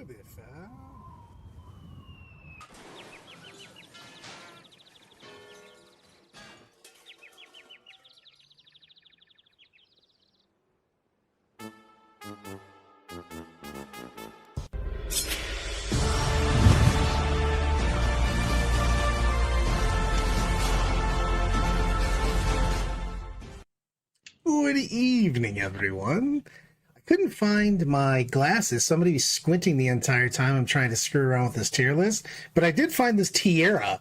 to be fair. Good evening, everyone. I couldn't find my glasses. Somebody's squinting the entire time I'm trying to screw around with this tier list, but I did find this tiara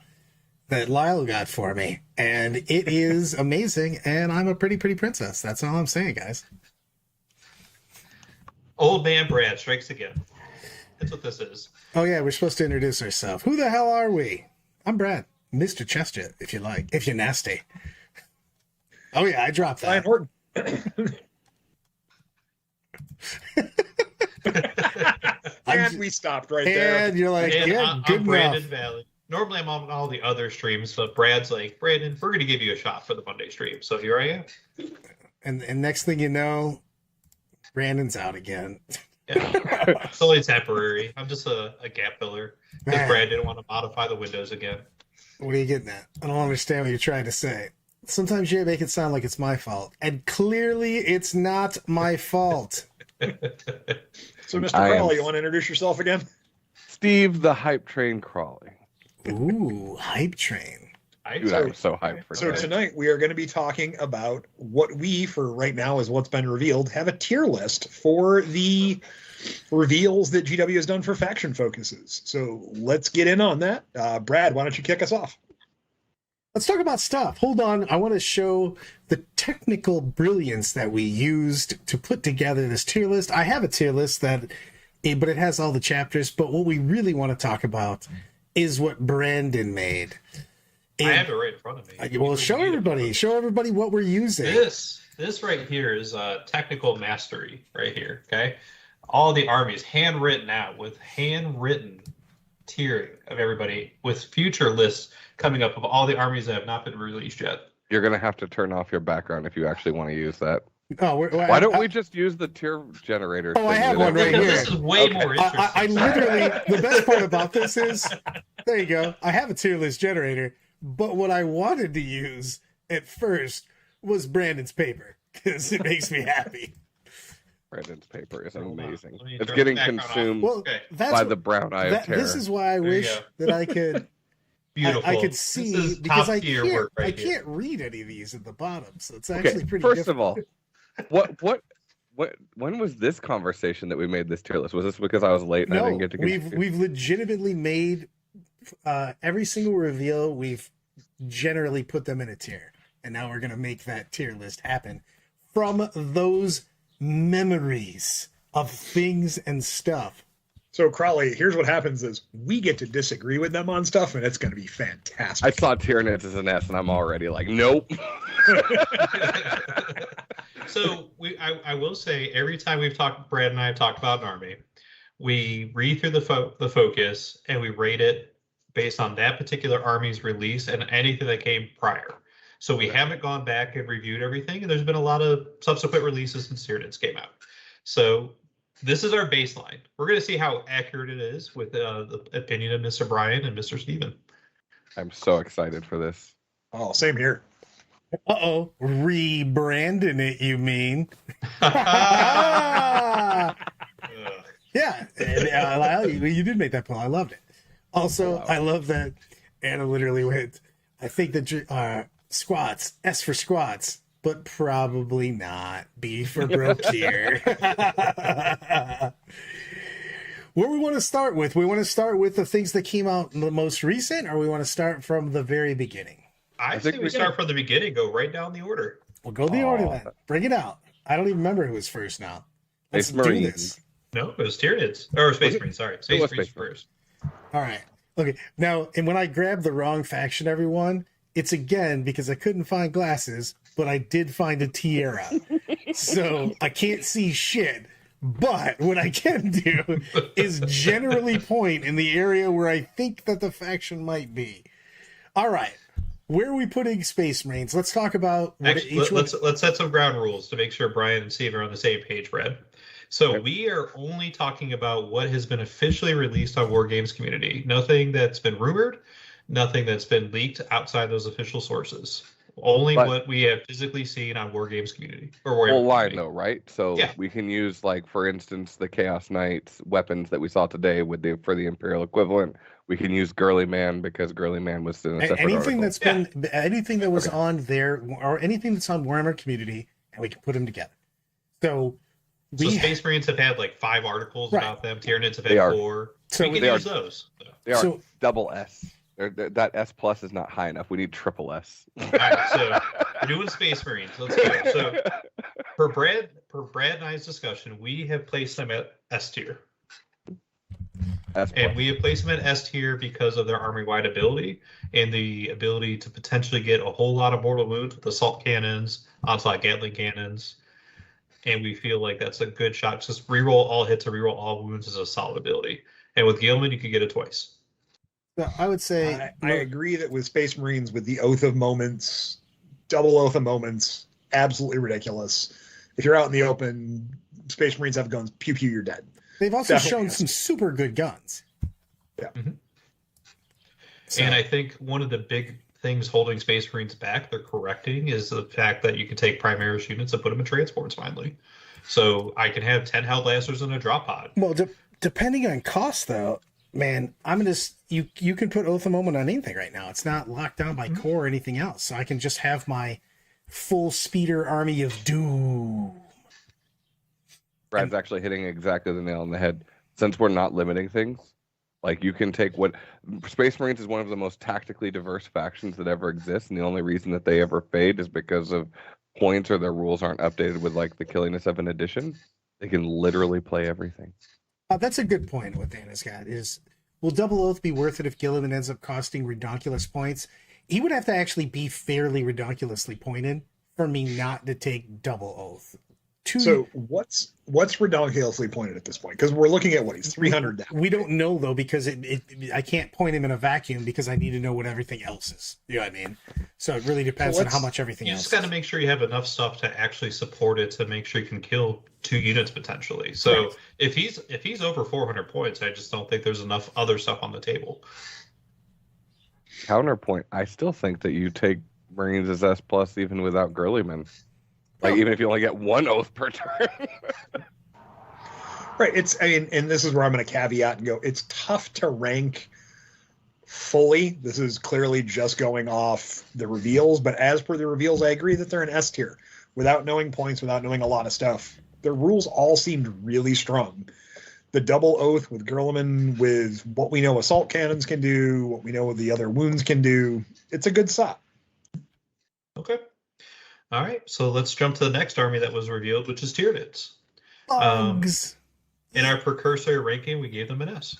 that Lyle got for me, and it is amazing, and I'm a pretty princess. That's all I'm saying, guys. Old man Brad strikes again. That's what this is. Oh yeah, we're supposed to introduce ourselves. Who the hell are we? I'm Brad, Mr. Chestjet, if you like, if you're nasty. Oh yeah, I dropped that. Horton. And we stopped right there. And you're like, And yeah, I'm good Brandon enough. Valley. Normally I'm on all the other streams, but Brad's like, Brandon, we're going to give you a shot for the Monday stream. So here I am. And next thing you know, Brandon's out again. Yeah. It's only temporary. I'm just a gap filler. Because Man. Brad didn't want to modify the windows again. What are you getting at? I don't understand what you're trying to say. Sometimes you make it sound like it's my fault. And clearly it's not my fault. So, Mr. Crawley, you want to introduce yourself again? Steve the Hype Train Crawley. Ooh, hype train. Dude, I'm so hyped for So today. tonight we are going to be talking about what we, for right now is what's been revealed, have a tier list for the reveals that GW has done for faction focuses. So let's get in on that. Brad, why don't you kick us off? Let's talk about stuff. Hold on. I want to show the technical brilliance that we used to put together this tier list. I have a tier list but it has all the chapters. But what we really want to talk about is what Brandon made. I have it right in front of me. Well, show everybody what we're using. This right here is technical mastery right here, okay? All the armies handwritten out with handwritten tiering of everybody with future lists coming up of all the armies that have not been released yet. You're going to have to turn off your background if you actually want to use that. Oh, Why don't we just use the tier generator? Oh, I thing have that one right everyone- here. This is way more interesting. I literally, the best part about this is, there you go. I have a tier list generator, but what I wanted to use at first was Brandon's paper because it makes me happy. Brandon's paper is Hold on. amazing. Let me It's turn getting the background off. consumed Well, Okay. that's by what- the brown eye of terror. this is why I There you wish go. that I could. Beautiful. I could This see is because I top-tier can't. work right I here. can't read any of these at the bottom, so it's Okay, actually pretty. first of difficult. all, when was this conversation that we made this tier list? Was this because I was late and I No, didn't get to get we've legitimately made every single reveal. We've generally put them in a tier, and now we're gonna make that tier list happen from those memories of things and stuff. So, Crawley, here's what happens is we get to disagree with them on stuff, and it's going to be fantastic. I saw Tyranids as an S, and I'm already like, nope. So I will say every time Brad and I have talked about an army, we read through the focus and we rate it based on that particular army's release and anything that came prior. So we haven't gone back and reviewed everything, and there's been a lot of subsequent releases since Tyranids came out. So this is our baseline. We're going to see how accurate it is with the opinion of Mr. Brian and Mr. Steven. I'm so excited for this. Oh, same here. Uh-oh, rebranding it, you mean? Ugh. Yeah, and, Lyle, you did make that point. I loved it. Also, Wow. I love that Anna literally went, I think that squats, S for squats, but probably not. B for broke here. What we want to start with? We want to start with the things that came out the most recent, or we want to start from the very beginning? I think say we we start from the beginning, go right down the order. We'll go the order Aw. then. Bring it out. I don't even remember who was first now. Let's Space do Marines. this. No, it was Tyranids. Or Space Marines, sorry. Space was Marines Space Marines. first. All right. Okay. Now, and when I grabbed the wrong faction, everyone, it's again because I couldn't find glasses, but I did find a tiara. So I can't see shit. But what I can do is generally point in the area where I think that the faction might be. All right. Where are we putting Space Marines? Let's talk about what Actually, each one. let's set some ground rules to make sure Brian and Steve are on the same page, Brad. So we are only talking about what has been officially released on War Games Community. Nothing that's been rumored, nothing that's been leaked outside those official sources. Only what we have physically seen on War Games Community or Warhammer Full line Community. though, right? So Yeah. we can use, like, for instance, the Chaos Knights weapons that we saw today with for the Imperial equivalent. We can use Girly Man because Girly Man was in a separate anything article. that's been anything that was on there or anything that's on Warhammer Community, and we can put them together. So Space Marines have had like 5 articles about them. Tyranids have They had are. 4. So we can use those. They are double S. That S plus is not high enough. We need triple S. All right, so we're doing Space Marines. Let's go. So for Brad and I's discussion, we have placed them at S tier. And we have placed them at S tier because of their army-wide ability and the ability to potentially get a whole lot of mortal wounds with assault cannons, onslaught Gatling cannons. And we feel like that's a good shot. Just reroll all hits or reroll all wounds is a solid ability. And with Gilman, you could get it twice. I would say I agree that with Space Marines, with the Oath of Moments, double Oath of Moments, absolutely ridiculous. If you're out in the open, Space Marines have guns, pew pew, you're dead. They've also shown some super good guns. Yeah. Mm-hmm. And I think one of the big things holding Space Marines back, they're correcting, is the fact that you can take Primaris units and put them in transports finally. So I can have 10 Hell Blasters in a drop pod. Well, depending on cost, though, man, you can put Oath of Moment on anything right now. It's not locked down by core or anything else. So I can just have my full speeder army of doom. Brad's actually hitting exactly the nail on the head. Since we're not limiting things, like, you can take what Space Marines is one of the most tactically diverse factions that ever exists, and the only reason that they ever fade is because of points or their rules aren't updated with, like, the killiness of an edition. They can literally play everything. That's a good point. What Dan has got is, will Double Oath be worth it if Gilliman ends up costing redonkulous points? He would have to actually be fairly redonkulously pointed for me not to take Double Oath. So what's redonkulously pointed at this point? Because we're looking at what he's 300 down. We don't know though, because I can't point him in a vacuum because I need to know what everything else is. You know what I mean? So it really depends on how much everything else. You just got to make sure you have enough stuff to actually support it to make sure you can kill 2 units potentially. So if he's over 400 points, I just don't think there's enough other stuff on the table. Counterpoint: I still think that you take Marines as S plus even without Girlyman. Like, even if you only get 1 oath per turn. Right. And this is where I'm going to caveat and go, it's tough to rank fully. This is clearly just going off the reveals, but as per the reveals, I agree that they're an S tier. Without knowing points, without knowing a lot of stuff, their rules all seemed really strong. The double oath with Girliman, with what we know assault cannons can do, what we know the other wounds can do, it's a good stop. Okay. All right, so let's jump to the next army that was revealed, which is Tyranids. Bugs. In our precursor ranking, we gave them an S.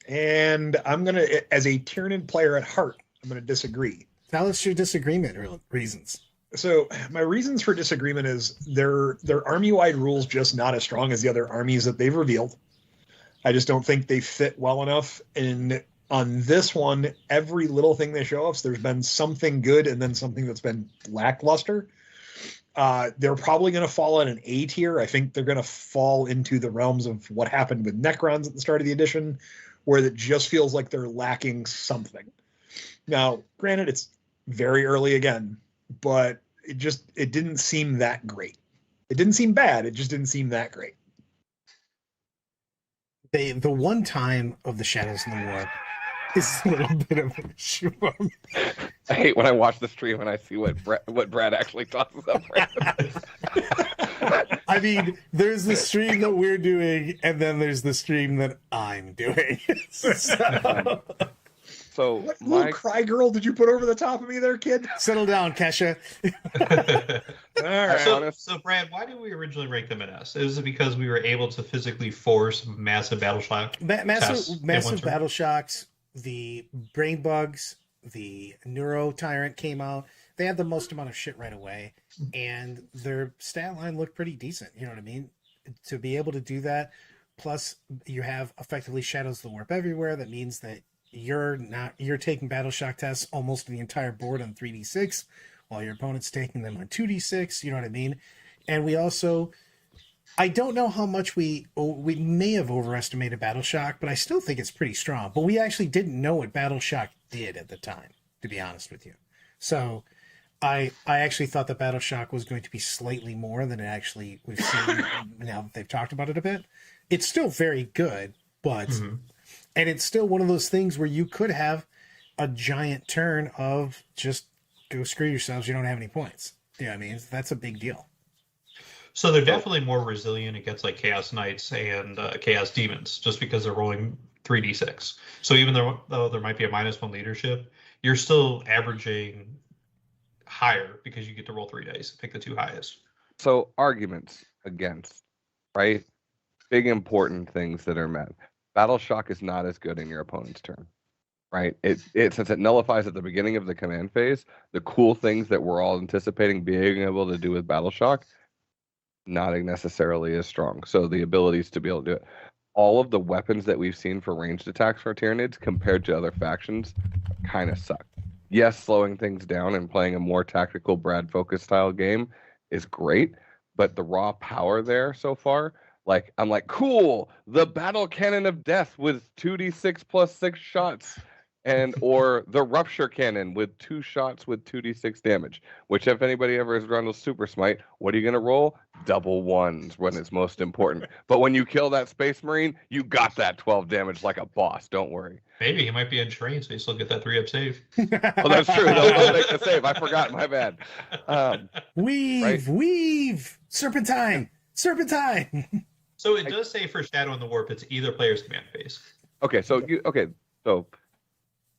And I'm going to, as a Tyranid player at heart, I'm going to disagree. Tell us your disagreement or reasons. So my reasons for disagreement is their army-wide rules just not as strong as the other armies that they've revealed. I just don't think they fit well enough. And on this one, every little thing they show us, there's been something good and then something that's been lackluster. They're probably going to fall in an A tier. I think they're going to fall into the realms of what happened with Necrons at the start of the edition, where it just feels like they're lacking something. Now, granted, it's very early again, but it didn't seem that great. It didn't seem bad. It just didn't seem that great. The one time of the Shadows in the War is a little bit of an issue. I hate when I watch the stream and I see what Brad actually tosses up. I mean, there's the stream that we're doing, and then there's the stream that I'm doing. So what little cry girl did you put over the top of me there, kid? Settle down, Kesha. All right. So Brad, why did we originally rank them in S? Is it because we were able to physically force massive battle shock? Massive battle shocks, the brain bugs, the neuro tyrant came out. They had the most amount of shit right away, and their stat line looked pretty decent. You know what I mean? To be able to do that, plus you have effectively Shadows of the Warp everywhere. That means that you're taking battle shock tests almost the entire board on 3d6, while your opponent's taking them on 2d6. You know what I mean? And we also I don't know how much we may have overestimated Battle Shock, but I still think it's pretty strong. But we actually didn't know what Battle Shock did at the time, to be honest with you. So I actually thought that Battle Shock was going to be slightly more than it actually we've seen now that they've talked about it a bit. It's still very good, but and it's still one of those things where you could have a giant turn of just go screw yourselves, you don't have any points. You know what I mean? That's a big deal. So they're definitely more resilient against like Chaos Knights and Chaos Demons, just because they're rolling 3d6. So even though there might be a -1 leadership, you're still averaging higher because you get to roll 3 dice, pick the 2 highest. So arguments against, right? Big important things that are met. Battle Shock is not as good in your opponent's turn, right? It since it nullifies at the beginning of the command phase, the cool things that we're all anticipating being able to do with Battle Shock, not necessarily as strong. So the abilities to be able to do it. All of the weapons that we've seen for ranged attacks for Tyranids compared to other factions kind of suck. Yes, slowing things down and playing a more tactical Brad focus style game is great, but the raw power there so far, like I'm like, cool, the battle cannon of death with 2d6 plus 6 shots. And or the rupture cannon with 2 shots with 2d6 damage, which if anybody ever has run a super smite, what are you going to roll? Double ones when it's most important. But when you kill that space marine, you got that 12 damage like a boss. Don't worry. Maybe he might be untrained, so you still get that 3-up save. Well, that's true. They'll make the save. I forgot. My bad. Weave, serpentine. So it does say for Shadow in the Warp, it's either player's command phase. Okay, so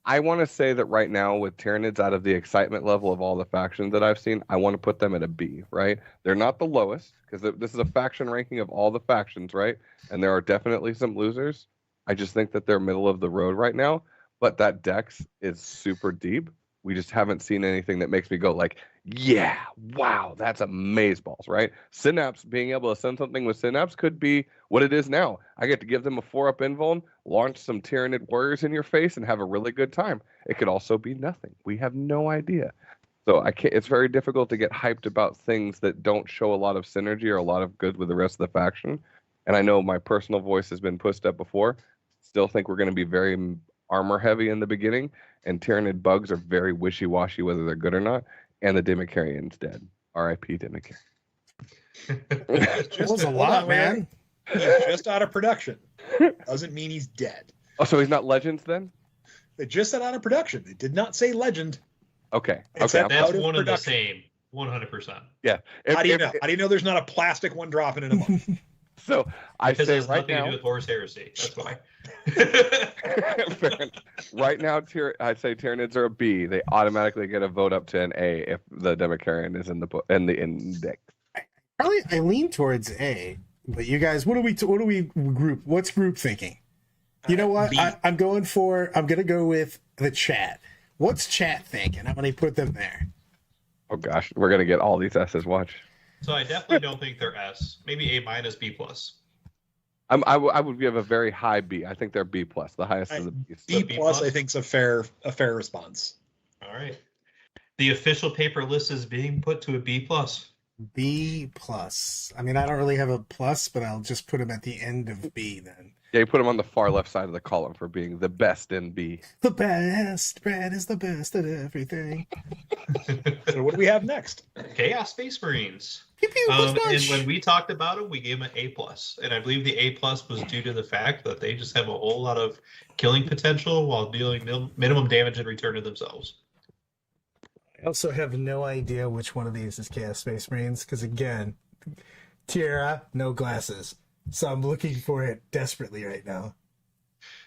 I want to say that right now with Tyranids, out of the excitement level of all the factions that I've seen, I want to put them at a B, right? They're not the lowest, because this is a faction ranking of all the factions, right? And there are definitely some losers. I just think that they're middle of the road right now, but that dex is super deep. We just haven't seen anything that makes me go like, yeah, wow, that's amazeballs, right? Synapse, being able to send something with Synapse could be what it is now. I get to give them a 4-up invuln, launch some Tyranid warriors in your face, and have a really good time. It could also be nothing. We have no idea. So it's very difficult to get hyped about things that don't show a lot of synergy or a lot of good with the rest of the faction. And I know my personal voice has been pushed up before. Still think we're going to be very armor heavy in the beginning, and Tyranid bugs are very wishy-washy whether they're good or not. And the Dimicarian's dead. R.I.P. Dimicarian. That was a lot, man. He's just out of production. Doesn't mean he's dead. Oh, so he's not Legends then? They just said out of production. They did not say legend. Okay. It's Okay. out That's of one of the production. same, 100%. Yeah. How do you know? How do you know there's not a plastic one dropping in a month? So I Because say it has right nothing to now. do with Horus Heresy. That's why. Fair enough. Right now, I say Tyranids are a B. They automatically get a vote up to an A if the Democarian is in the index. Probably I lean towards A, but you guys, what do we group? What's group thinking? You know what? B. I'm going to go with the chat. What's chat thinking? I'm going to put them there. Oh gosh, we're gonna get all these S's. Watch. So I definitely don't think they're S. Maybe A-, B+. I would give a very high B. I think they're B plus, the highest of the B's. B B plus, plus? I think, is a fair response. All right. The official paper list is being put to a B+. B plus. I mean, I don't really have a plus, but I'll just put them at the end of B then. Yeah, you put them on the far left side of the column for being the best in B. The best. Brad is the best at everything. So what do we have next? Chaos Space Marines. Pew, pew, And punch. when we talked about them, we gave them an A+. And I believe the A+ was due to the fact that they just have a whole lot of killing potential while dealing minimum damage in return to themselves. I also have no idea which one of these is Chaos Space Marines, because again, Tierra, no glasses. So I'm looking for it desperately right now.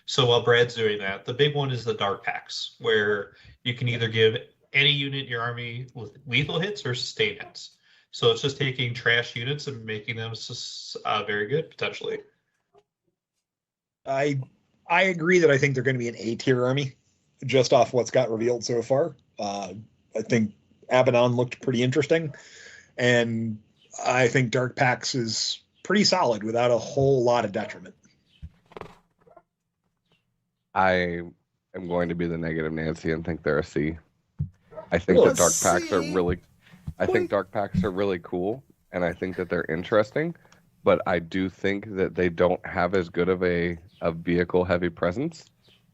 So while Brad's doing that, the big one is the Dark Packs, where you can either give any unit in your army with lethal hits or sustain hits. So it's just taking trash units and making them very good, potentially. I agree that I think they're going to be an A tier army, just off what's got revealed so far. I think Abaddon looked pretty interesting, and I think Dark Pax is pretty solid without a whole lot of detriment. I am going to be the negative Nancy and think they're a C. I think Well, that Dark a Packs are C? really, I think Dark Packs are really cool, and I think that they're interesting. but I do think that they don't have as good of a vehicle-heavy presence.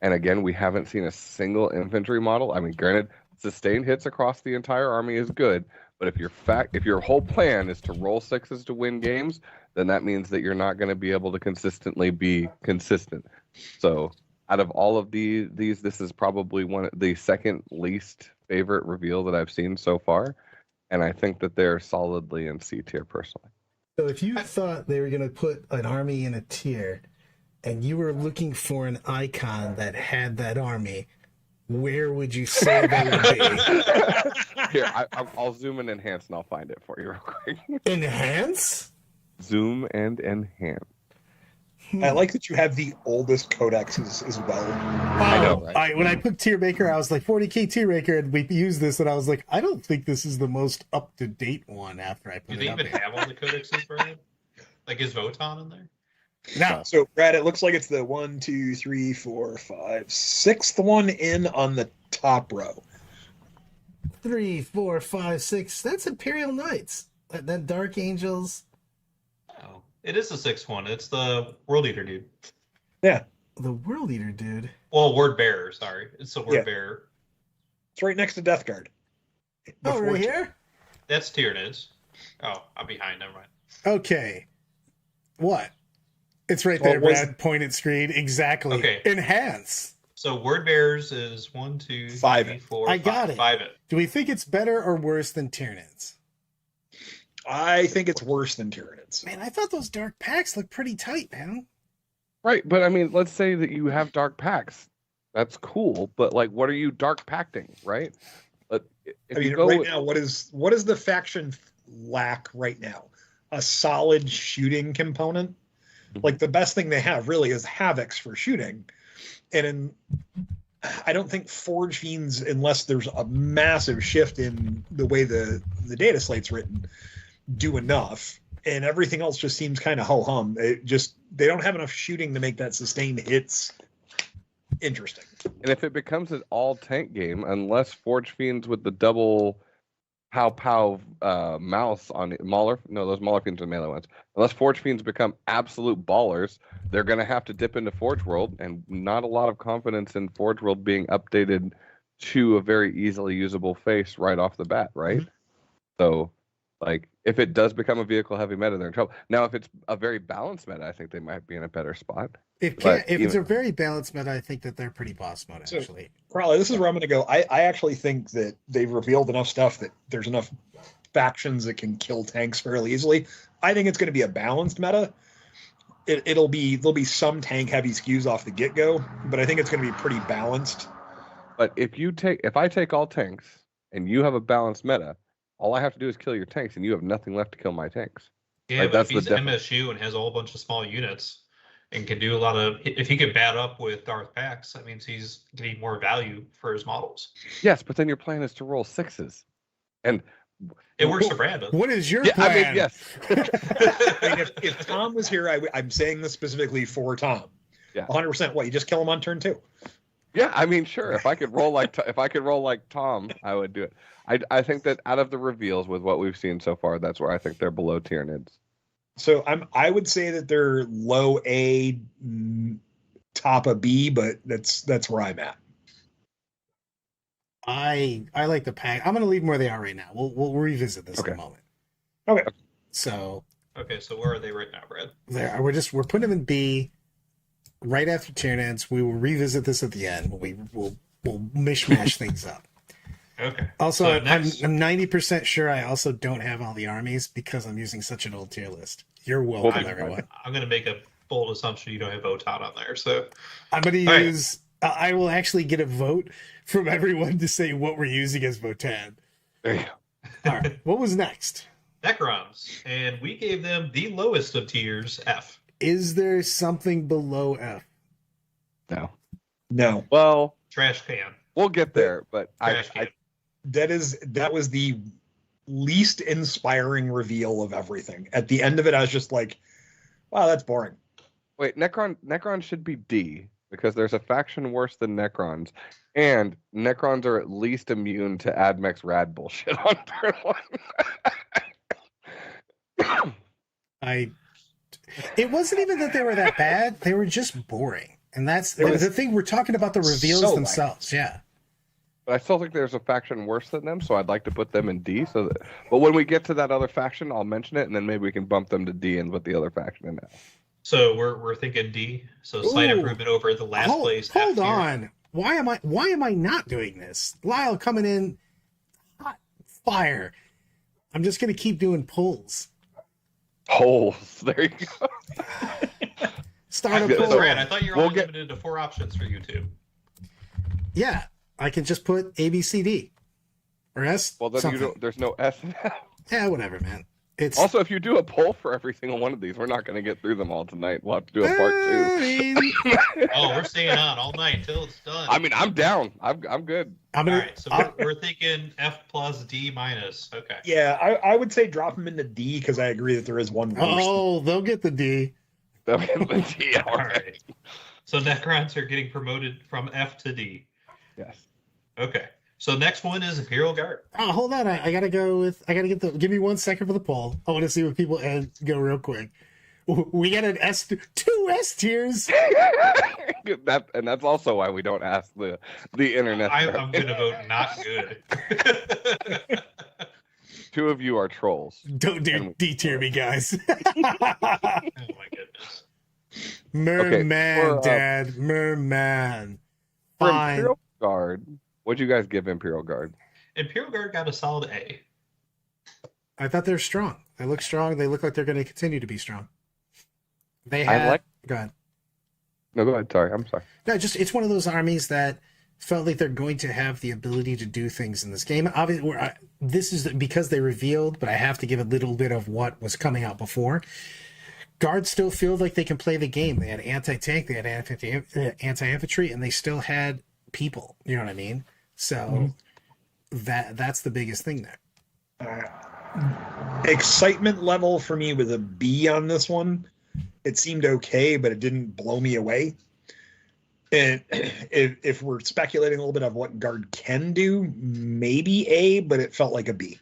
And again, we haven't seen a single infantry model. I mean, granted, sustained hits across the entire army is good, but if your whole plan is to roll sixes to win games, then that means that you're not going to be able to consistently be consistent. So, out of all of these, this is probably the second least favorite reveal that I've seen so far, and I think that they're solidly in C tier personally. So if you thought they were going to put an army in a tier, and you were looking for an icon that had that army, where would you say they would be? Here, I'll zoom and enhance, and I'll find it for you real quick. Enhance? Zoom and enhance. I like that you have the oldest codexes as well. I know, right? When I put tier maker, I was like 40k tier maker, and we used this, and I was like, I don't think this is the most up to date one. After I put Do it they up even have all the codexes, Brad? Like, is Votann in there? No. So, Brad, it looks like it's the 1, 2, 3, 4, 5, sixth one in on the top row. 3, 4, 5, 6. That's Imperial Knights. That Dark Angels. Oh, it is the sixth one. It's the World Eater dude. Yeah, The World Eater dude. Well, Word Bearer, sorry. It's the Word Yeah. Bearer. it's right next to Death Guard. Oh, Before right here? That's Tyranids. Oh, I'm behind. Never mind. Okay. What? It's right Well, there, Brad. Pointed screen. Exactly. Okay. Enhance. So Word Bearers is 1, 2, 3, Five. 4, I 5. got it. 5 it. Do we think it's better or worse than Tyranids? I think it's worse than Tyranids. Man, I thought those dark packs looked pretty tight, man. Right, but I mean, let's say that you have dark packs. That's cool, but like, what are you dark pacting, right? If I mean, you go right with, now, what is the faction lack right now? A solid shooting component. Like the best thing they have really is Havocs for shooting, and I don't think Forge Fiends, unless there's a massive shift in the way the data slate's written, do enough. And everything else just seems kind of ho hum. They don't have enough shooting to make that sustained hits interesting. and if it becomes an all tank game, unless Forge Fiends with the double pow mouse on Mauler, no, those Mauler Fiends are melee ones. Unless Forge Fiends become absolute ballers, they're going to have to dip into Forge World, and not a lot of confidence in Forge World being updated to a very easily usable face right off the bat, right? Mm-hmm. So, like, if it does become a vehicle heavy meta, they're in trouble. Now, if it's a very balanced meta, I think they might be in a better spot. If But it's a even- very balanced meta, I think that they're pretty boss mode, So- actually. Crowley, this is where I'm going to go. I actually think that they've revealed enough stuff that there's enough factions that can kill tanks fairly easily. I think it's going to be a balanced meta. There'll be some tank heavy skews off the get go, but I think it's going to be pretty balanced. But if I take all tanks and you have a balanced meta, all I have to do is kill your tanks, and you have nothing left to kill my tanks. Yeah, Like, but that's if he's the MSU and has a whole bunch of small units and can do a lot of, if he can bat up with Darth packs, that mean he's getting more value for his models. Yes, but then your plan is to roll sixes, and It works for Brad. doesn't it? What is your yeah, plan? I mean, yes, I mean, if Tom was here, I'm saying this specifically for Tom. Yeah. 100%. What, you just kill him on turn 2? yeah. I mean, sure. If I could roll like Tom, I would do it. I think that out of the reveals with what we've seen so far, that's where I think they're below Tyranids. So I would say that they're low A, top of B, but that's where I'm at. I like the pack. I'm going to leave them where they are right now. We'll revisit this in Okay. a moment. Okay. So Okay, so where are they right now, Brad? we're putting them in B right after Tyranids. We will revisit this at the end. We'll mishmash things up. Okay. Also, So I'm next- 90% sure I also don't have all the armies because I'm using such an old tier list. You're welcome, Okay. everyone. I'm going to make a bold assumption you don't have Votann on there. So I'm going All to right. use. I will actually get a vote from everyone to say what we're using as Votann. There you go. All right. What was next? Necrons, and we gave them the lowest of tiers, F. Is there something below F? No, Well, Trash can. we'll get there, but Trash can. that was the least inspiring reveal of everything. At the end of it, I was just like, wow, that's boring. wait. Necron should be D because there's a faction worse than Necrons, and Necrons are at least immune to Admex rad bullshit on turn 1. It wasn't even that they were that bad. They were just boring. And that's It was the thing. We're talking about the reveals so themselves. Yeah. But I still think there's a faction worse than them, so I'd like to put them in D. But when we get to that other faction, I'll mention it, and then maybe we can bump them to D and put the other faction in F. So we're thinking D. So slight Ooh. improvement over the last place. Hold F tier. on. Why am I not doing this? Lyle coming in hot fire. I'm just gonna keep doing pulls. Holes. There you go. Start a Yeah, pull. so- Brad, I thought you were We'll only get- limited to 4 options for YouTube. Yeah, I can just put A, B, C, D, or S. Well, then something. there's no S in F. Yeah, whatever, man. It's Also, if you do a poll for every single one of these, we're not going to get through them all tonight. We'll have to do a part I 2. mean, Oh, we're staying on all night until it's done. I mean, I'm down. I'm good. I'm all gonna. right, so I'll- we're thinking F plus D minus. Okay. Yeah, I would say drop them into D because I agree that there is one worse. oh, they'll get the D. All right. All right. So Necrons are getting promoted from F to D. Yes. Okay. So next one is Imperial Guard. Oh, hold on. I gotta go with. I gotta get the. Give me 1 second for the poll. I want to see what people go real quick. We got an S, 2 S tiers. That's also why we don't ask the internet. I'm going to vote not good. 2 of you are trolls. Don't D tier me, guys. Oh my goodness. Merman, for, Dad, Merman. For Fine. Imperial Guard, what'd you guys give Imperial Guard? Imperial Guard got a solid A. I thought they're strong. They look strong. They look like they're going to continue to be strong. They I had. like- Go ahead. No, go ahead. Sorry, I'm sorry. No, just it's one of those armies that felt like they're going to have the ability to do things in this game. Obviously, this is because they revealed, but I have to give a little bit of what was coming out before. Guards still feel like they can play the game. They had anti-tank, they had anti-infantry, and they still had people. You know what I mean? So that's the biggest thing there. Excitement level for me was a B on this one. It seemed okay, but it didn't blow me away. And if we're speculating a little bit of what Guard can do, maybe A, but it felt like a B.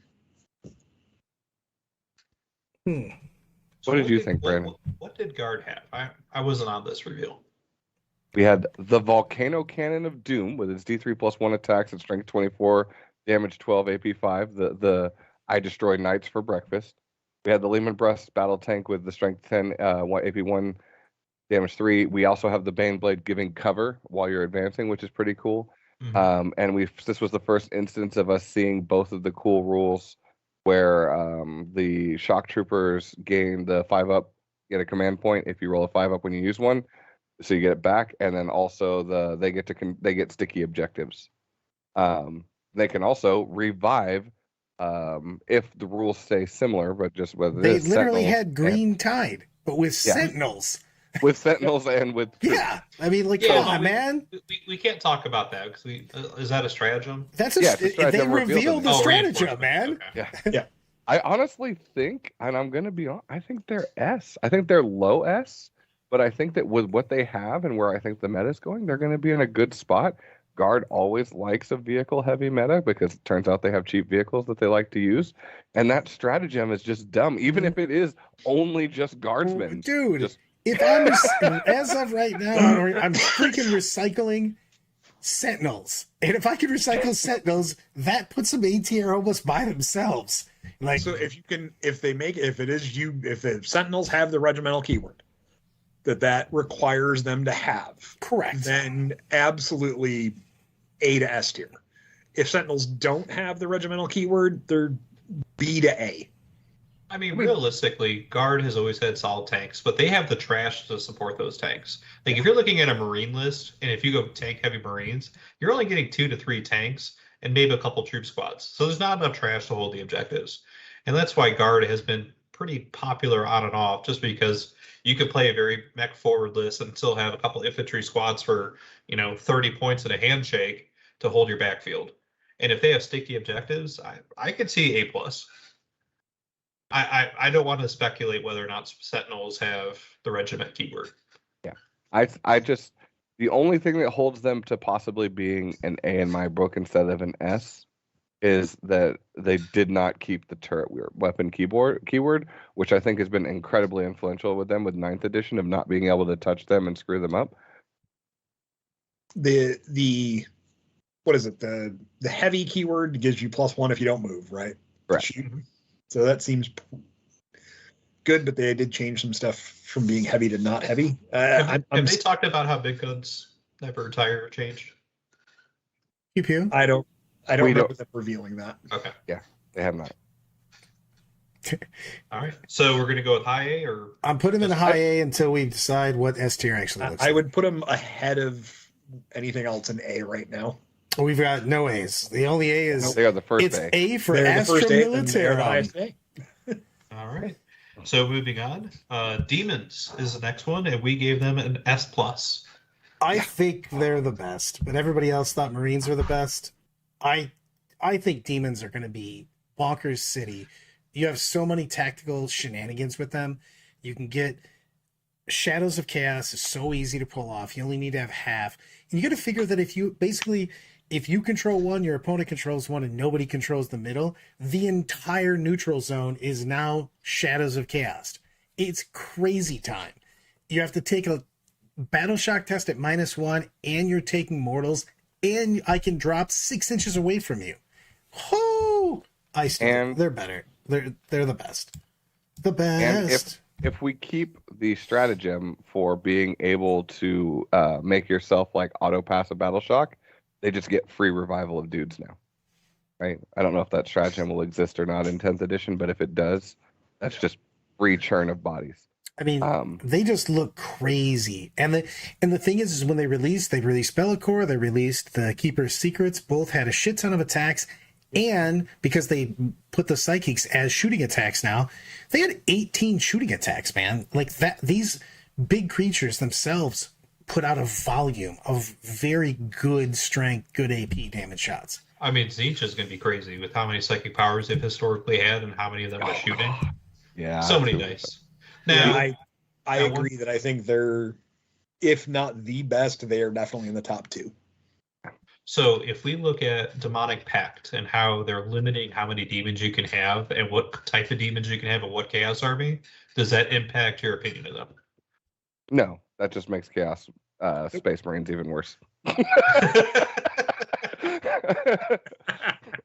What did you think, Brandon? What did Guard have? I wasn't on this reveal. We had the Volcano Cannon of Doom with its D3+1 attacks and strength 24, damage 12, AP 5. The I Destroy Knights for breakfast. We had the Lehman Breast Battle Tank with the strength 10, AP 1, damage 3. We also have the Baneblade giving cover while you're advancing, which is pretty cool. Mhm. And this was the first instance of us seeing both of the cool rules where the shock troopers gain the 5-up, get a command point if you roll a 5-up when you use one, so you get it back, and then also they get sticky objectives. They can also revive if the rules stay similar, but just whether They it's literally Sentinels had Green Tide, but with Yeah. Sentinels. with Sentinels and with Yeah, I mean, like, Yeah, come no, on, man. We can't talk about that because is that a stratagem? That's Yeah, it's a they stratagem revealed revealed in the it. stratagem, reinforcement. man. Okay. Yeah. I honestly think, and I'm going to be honest, I think they're S. I think they're low S, but I think that with what they have and where I think the meta is going, they're going to be in a good spot. Guard always likes a vehicle-heavy meta because it turns out they have cheap vehicles that they like to use. And that stratagem is just dumb, even if it is only just guardsmen. Dude, Just- if I'm as of right now, I'm freaking recycling Sentinels. And if I could recycle Sentinels, that puts them A tier almost by themselves. Like, So if the Sentinels have the regimental keyword that requires them to have, correct. then absolutely A to S tier. If Sentinels don't have the regimental keyword, they're B to A. I mean, realistically, Guard has always had solid tanks, but they have the trash to support those tanks. Like, if you're looking at a Marine list, and if you go tank-heavy Marines, you're only getting 2 to 3 tanks and maybe a couple troop squads. So there's not enough trash to hold the objectives. And that's why Guard has been pretty popular on and off, just because you could play a very mech-forward list and still have a couple infantry squads for, 30 points in a handshake to hold your backfield. And if they have sticky objectives, I could see A+. I don't want to speculate whether or not Sentinels have the regiment keyword. I just, the only thing that holds them to possibly being an A in my book instead of an S is that they did not keep the turret weapon keyword, which I think has been incredibly influential with them with 9th edition of not being able to touch them and screw them up. The what is it? The heavy keyword gives you +1 if you don't move, right? Correct. So that seems good, but they did change some stuff from being heavy to not heavy. Have they talked about how big guns never retire or change? Pew pew. I don't remember them revealing that. Okay. Yeah, they have not. All right. So we're gonna go with high A, or I'm putting them in high A until we decide what S tier actually looks like. I would put them ahead of anything else in A right now. We've got no A's. The only A is They are the first it's A. A for They're the Astra first A, and they're the Militarum. highest A. all right. So moving on, Demons is the next one, and we gave them an S+. I think they're the best, but everybody else thought Marines were the best. I think Demons are going to be bonkers city. You have so many tactical shenanigans with them. You can get Shadows of Chaos is so easy to pull off. You only need to have half. And you got to figure that if you control one, your opponent controls one, and nobody controls the middle, the entire neutral zone is now Shadows of Chaos. It's crazy time. You have to take a battle shock test at -1, and you're taking mortals, and I can drop 6 inches away from you. Oh, they're better. They're the best. The best. And if we keep the stratagem for being able to make yourself like auto pass a battle shock, they just get free revival of dudes now, right? I don't know if that stratagem will exist or not in 10th edition, but if it does, that's just free churn of bodies. I mean, they just look crazy. And the thing is when they released Bellacore, they released the Keeper's Secrets, both had a shit ton of attacks. And because they put the psychics as shooting attacks now, they had 18 shooting attacks, man. Like that, these big creatures themselves put out a volume of very good strength, good AP damage shots. I mean, Tzeentch is going to be crazy with how many psychic powers they've historically had and how many of them are shooting. Yeah. So many dice. Now, I agree that I think they're, if not the best, they are definitely in the top 2. So if we look at Demonic Pact and how they're limiting how many demons you can have and what type of demons you can have and what Chaos Army, does that impact your opinion of them? No, that just makes Chaos Space Marines even worse.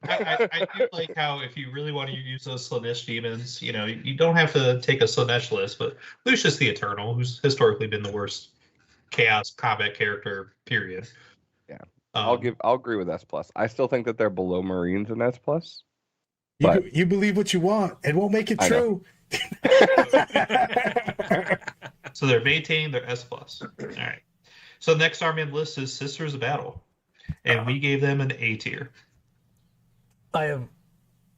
I feel like how if you really want to use those Slanesh demons, you don't have to take a Slanesh list, but Lucius the Eternal, who's historically been the worst Chaos combat character, period. Yeah. I'll agree with S+. I still think that they're below Marines in S+. You believe what you want. It won't make it true. So they're maintaining their S+. All right. So the next army on the list is Sisters of Battle. And we gave them an A tier. I have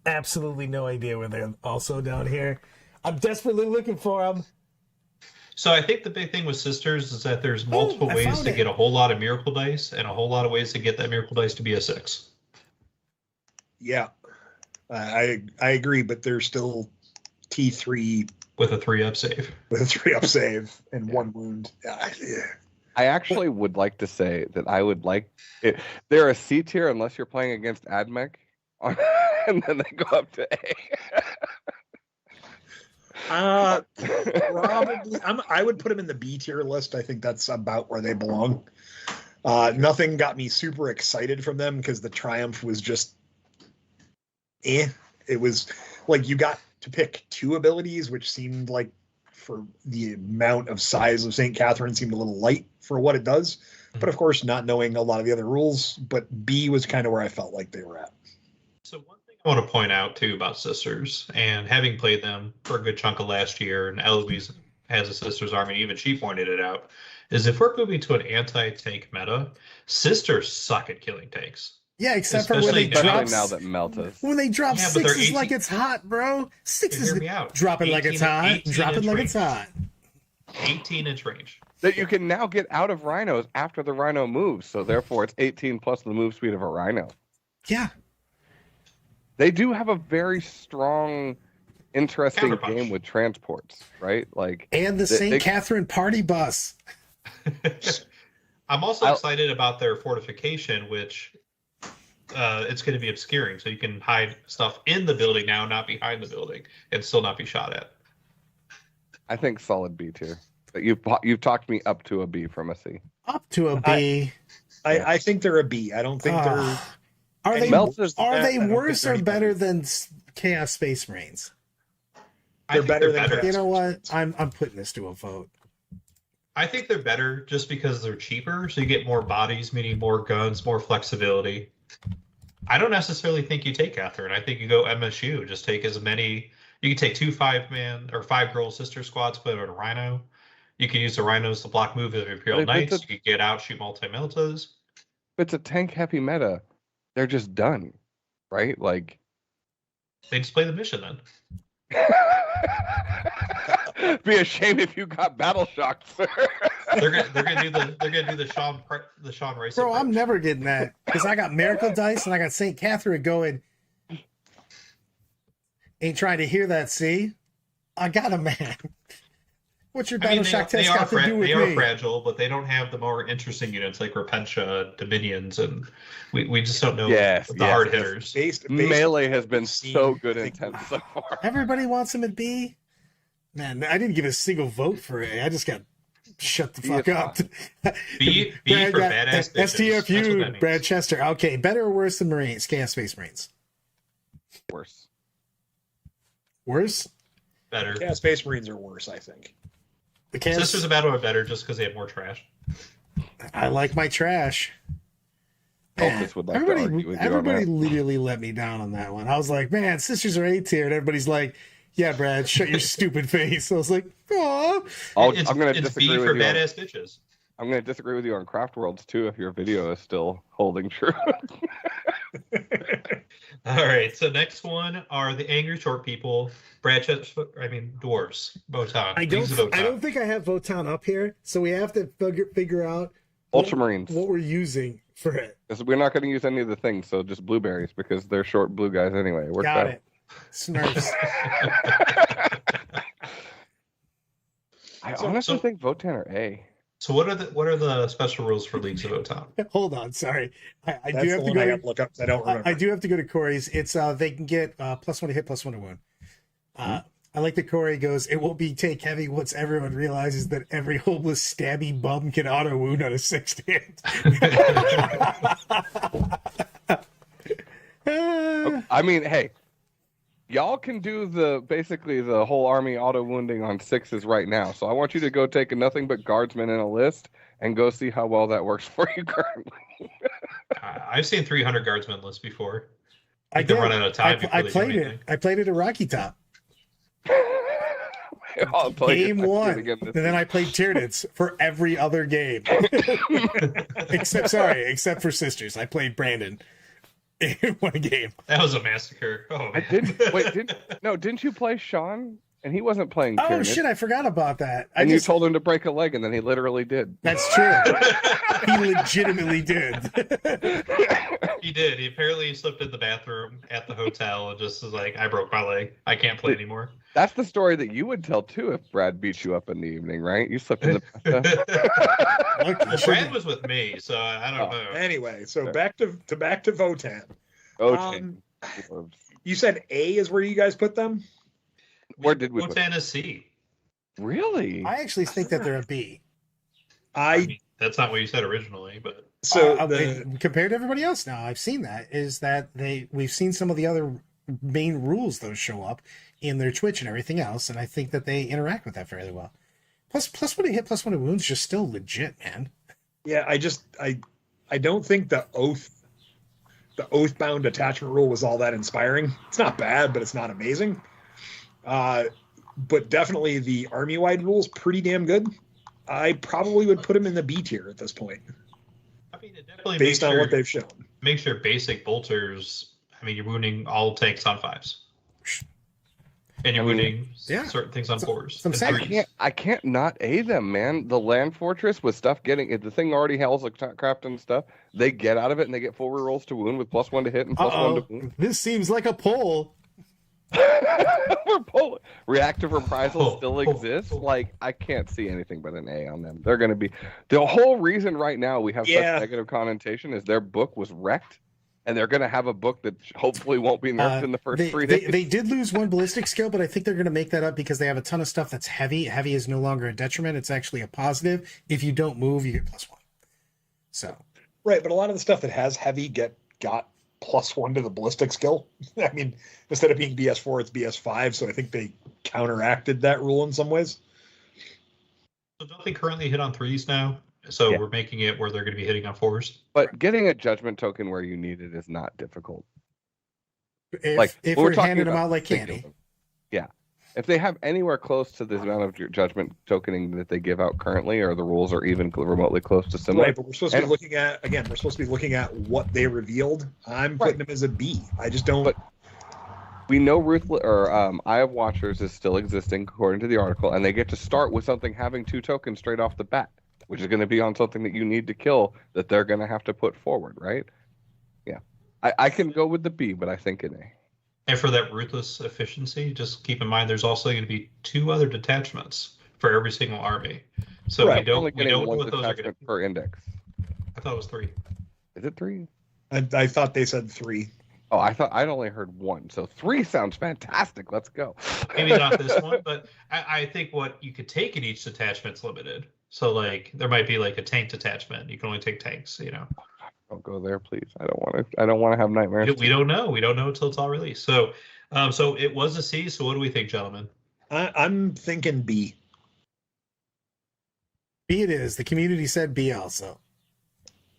absolutely no idea where they're also down here. I'm desperately looking for them. So I think the big thing with Sisters is that there's multiple ways to get a whole lot of miracle dice and a whole lot of ways to get that miracle dice to be a 6. Yeah, I agree, but there's still T3 with a 3-up save. With a 3-up save and 1 wound. Yeah. I actually would like to say that I would like it. They're a C tier unless you're playing against Admech, and then they go up to A. Probably. I would put them in the B tier list. I think that's about where they belong. Nothing got me super excited from them because the Triumph was just It was like you got to pick 2 abilities, which seemed like for the amount of size of St. Catherine seemed a little light for what it does. But of course, not knowing a lot of the other rules, but B was kind of where I felt like they were at. So one thing I want to point out too about Sisters, and having played them for a good chunk of last year, and Eloise has a Sisters army, even she pointed it out, is if we're moving to an anti-tank meta, Sisters suck at killing tanks. Yeah, except for when they drop now that Meltas. When they drop 6s like it's hot, bro. 6s dropping like it's hot. Dropping like it's hot. 18-inch range. That you can now get out of rhinos after the rhino moves, so therefore it's 18 plus the move speed of a rhino. Yeah. They do have a very strong, interesting game with transports, right? Like, and the St. Catherine party bus. I'm also excited about their fortification, which it's going to be obscuring, so you can hide stuff in the building now, not behind the building, and still not be shot at. I think solid B tier. But you've talked me up to a B from a C. Up to a B. I think they're a B. I don't think they're. Are they Meltzer's- are they I don't worse think or they're better any than Chaos Space Marines? They're I think better they're than better. You know what? I'm putting this to a vote. I think they're better just because they're cheaper, so you get more bodies, meaning more guns, more flexibility. I don't necessarily think you take Catherine. I think you go MSU. Just take as many. You can take 2 5-man or 5-girl sister squads, put on a Rhino. You can use the Rhinos to block moves of Imperial But if it's Knights. You can get out, shoot multi-meltas. If it's a tank heavy meta, they're just done, right? Like, They just play the mission then. be a shame if you got battle shocked, sir. They're gonna do the Sean Rice. Bro, I'm approach. never getting that because I got Miracle Dice and I got St. Catherine going. Ain't trying to hear that, see? I got a man. What's your I mean, battle shock test are got to do with they are me? fragile, but they don't have the more interesting units like Repentia, Dominions, and we just don't know Yes, the yes. hard hitters. based Melee has been seen, so good I and think- intense so far. Everybody wants him at B. Man, I didn't give a single vote for A. I just got shut the B fuck is up. B Brad for got badass bitches. That's what that STFU, means. Brad Chester. Okay, better or worse than Marines? Chaos Space Marines. Worse. Worse? Better. Yeah, Space Marines are worse, I think. The Chaos... Sisters of Battle are better just because they have more trash. I like my trash. Man, Elvis would like to argue with you on everybody that. literally let me down on that one. I was like, man, Sisters are A tier. And everybody's like, yeah, Brad, shut your stupid face. I was like, oh. I'm It's going to B disagree for with you. badass bitches. I'm going to disagree with you on Craft Worlds too. If your video is still holding true. All right, so next one are the angry short people. Dwarves. Votann. I Leagues of Votann. don't think I have Votann up here, so we have to figure out Ultramarines. what we're using for it. Because we're not going to use any of the things, so just blueberries because they're short blue guys anyway. It works Got out. it. Smurfs. I So- honestly so- think Votann are A. So what are the special rules for Leagues of Votann? Hold on, sorry. I That's do the have to one go. I have to look up. I don't remember. I do have to go to Corey's. It's they can get +1 to hit, +1 to wound. I like that Corey goes, it won't be take heavy once everyone realizes that every homeless stabby bum can auto wound on a 6th hit. I mean, hey, y'all can do basically the whole army auto wounding on 6s right now. So I want you to go take a nothing but guardsmen in a list and go see how well that works for you currently. I've seen 300 guardsmen lists before. I They did. run out of time before I they do played it. anything. I played it at Rocky Top. I'll play Game it 1. again And this then I played Tyranids for every other game. except for Sisters. I played Brandon in one game. That was a massacre. Oh, I man. didn't you play Sean? And he wasn't playing Oh Tyranid. shit, I forgot about that. And you told him to break a leg, and then he literally did. That's true. He legitimately did. He did. He apparently slipped in the bathroom at the hotel and just was like, I broke my leg. I can't play anymore. That's the story that you would tell too if Brad beat you up in the evening, right? You slipped in the Look, Well, Brad was with me, so I don't know. Anyway, so Sure. back to Votann. okay. You said A is where you guys put them? Where did we put Votann is C. Really? I actually think that they're a B. I mean, that's not what you said originally, but Compared to everybody else now, I've seen that is that we've seen some of the other main rules those show up in their Twitch and everything else, and I think that they interact with that fairly well. Plus when you hit +1 to wounds, just still legit, man. Yeah, I don't think the oath-bound attachment rule was all that inspiring. It's not bad, but it's not amazing. But definitely the army-wide rule's pretty damn good. I probably would put him in the B tier at this point, I mean, it definitely based on what they've shown. makes your basic bolters. I mean, you're wounding all tanks on 5s, and you're wounding certain things on 4s. I'm and saying- 3s. I can't not A them, man. The land fortress with stuff if the thing already has a craft and stuff, they get out of it and they get full rerolls to wound with +1 to hit and +1 to wound. This seems like a poll. We're pulling. Reactive reprisal still exists. Like, I can't see anything but an A on them. They're going to be the whole reason right now we have such negative connotation is their book was wrecked, and they're going to have a book that hopefully won't be nerfed in the first 3 days. They did lose one ballistic skill, but I think they're going to make that up because they have a ton of stuff that's heavy. Heavy is no longer a detriment. It's actually a positive. If you don't move, you get +1. So Right, but a lot of the stuff that has heavy got +1 to the ballistic skill. I mean, instead of being BS4, it's BS5, so I think they counteracted that rule in some ways. So don't they currently hit on 3s now? So Yeah. we're making it where they're going to be hitting on 4s. But getting a judgment token where you need it is not difficult. if we're we're talking handing them about out like big candy. tokens. Yeah. If they have anywhere close to the amount of judgment tokening that they give out currently, or the rules are even remotely close to similar. Right, but we're supposed to be looking at what they revealed. I'm putting them as a B. I just don't. But we know Eye of Watchers is still existing according to the article, and they get to start with something having 2 tokens straight off the bat, which is going to be on something that you need to kill that they're going to have to put forward, right? Yeah. I can go with the B, but I think an A. And for that ruthless efficiency, just keep in mind there's also going to be 2 other detachments for every single army. So Right, we don't Only know getting one what those are going to detachment be. per index. I thought it was 3. Is it 3? I thought they said 3. Oh, I thought I'd only heard 1. So 3 sounds fantastic. Let's go. Maybe not this one, but I think what you could take in each detachment's limited. So like there might be like a tank detachment. You can only take tanks, you know. Don't go there, please. I don't want to have nightmares. We don't know. We don't know until it's all released. So so it was a C. So what do we think, gentlemen? I'm thinking B. B it is. The community said B also.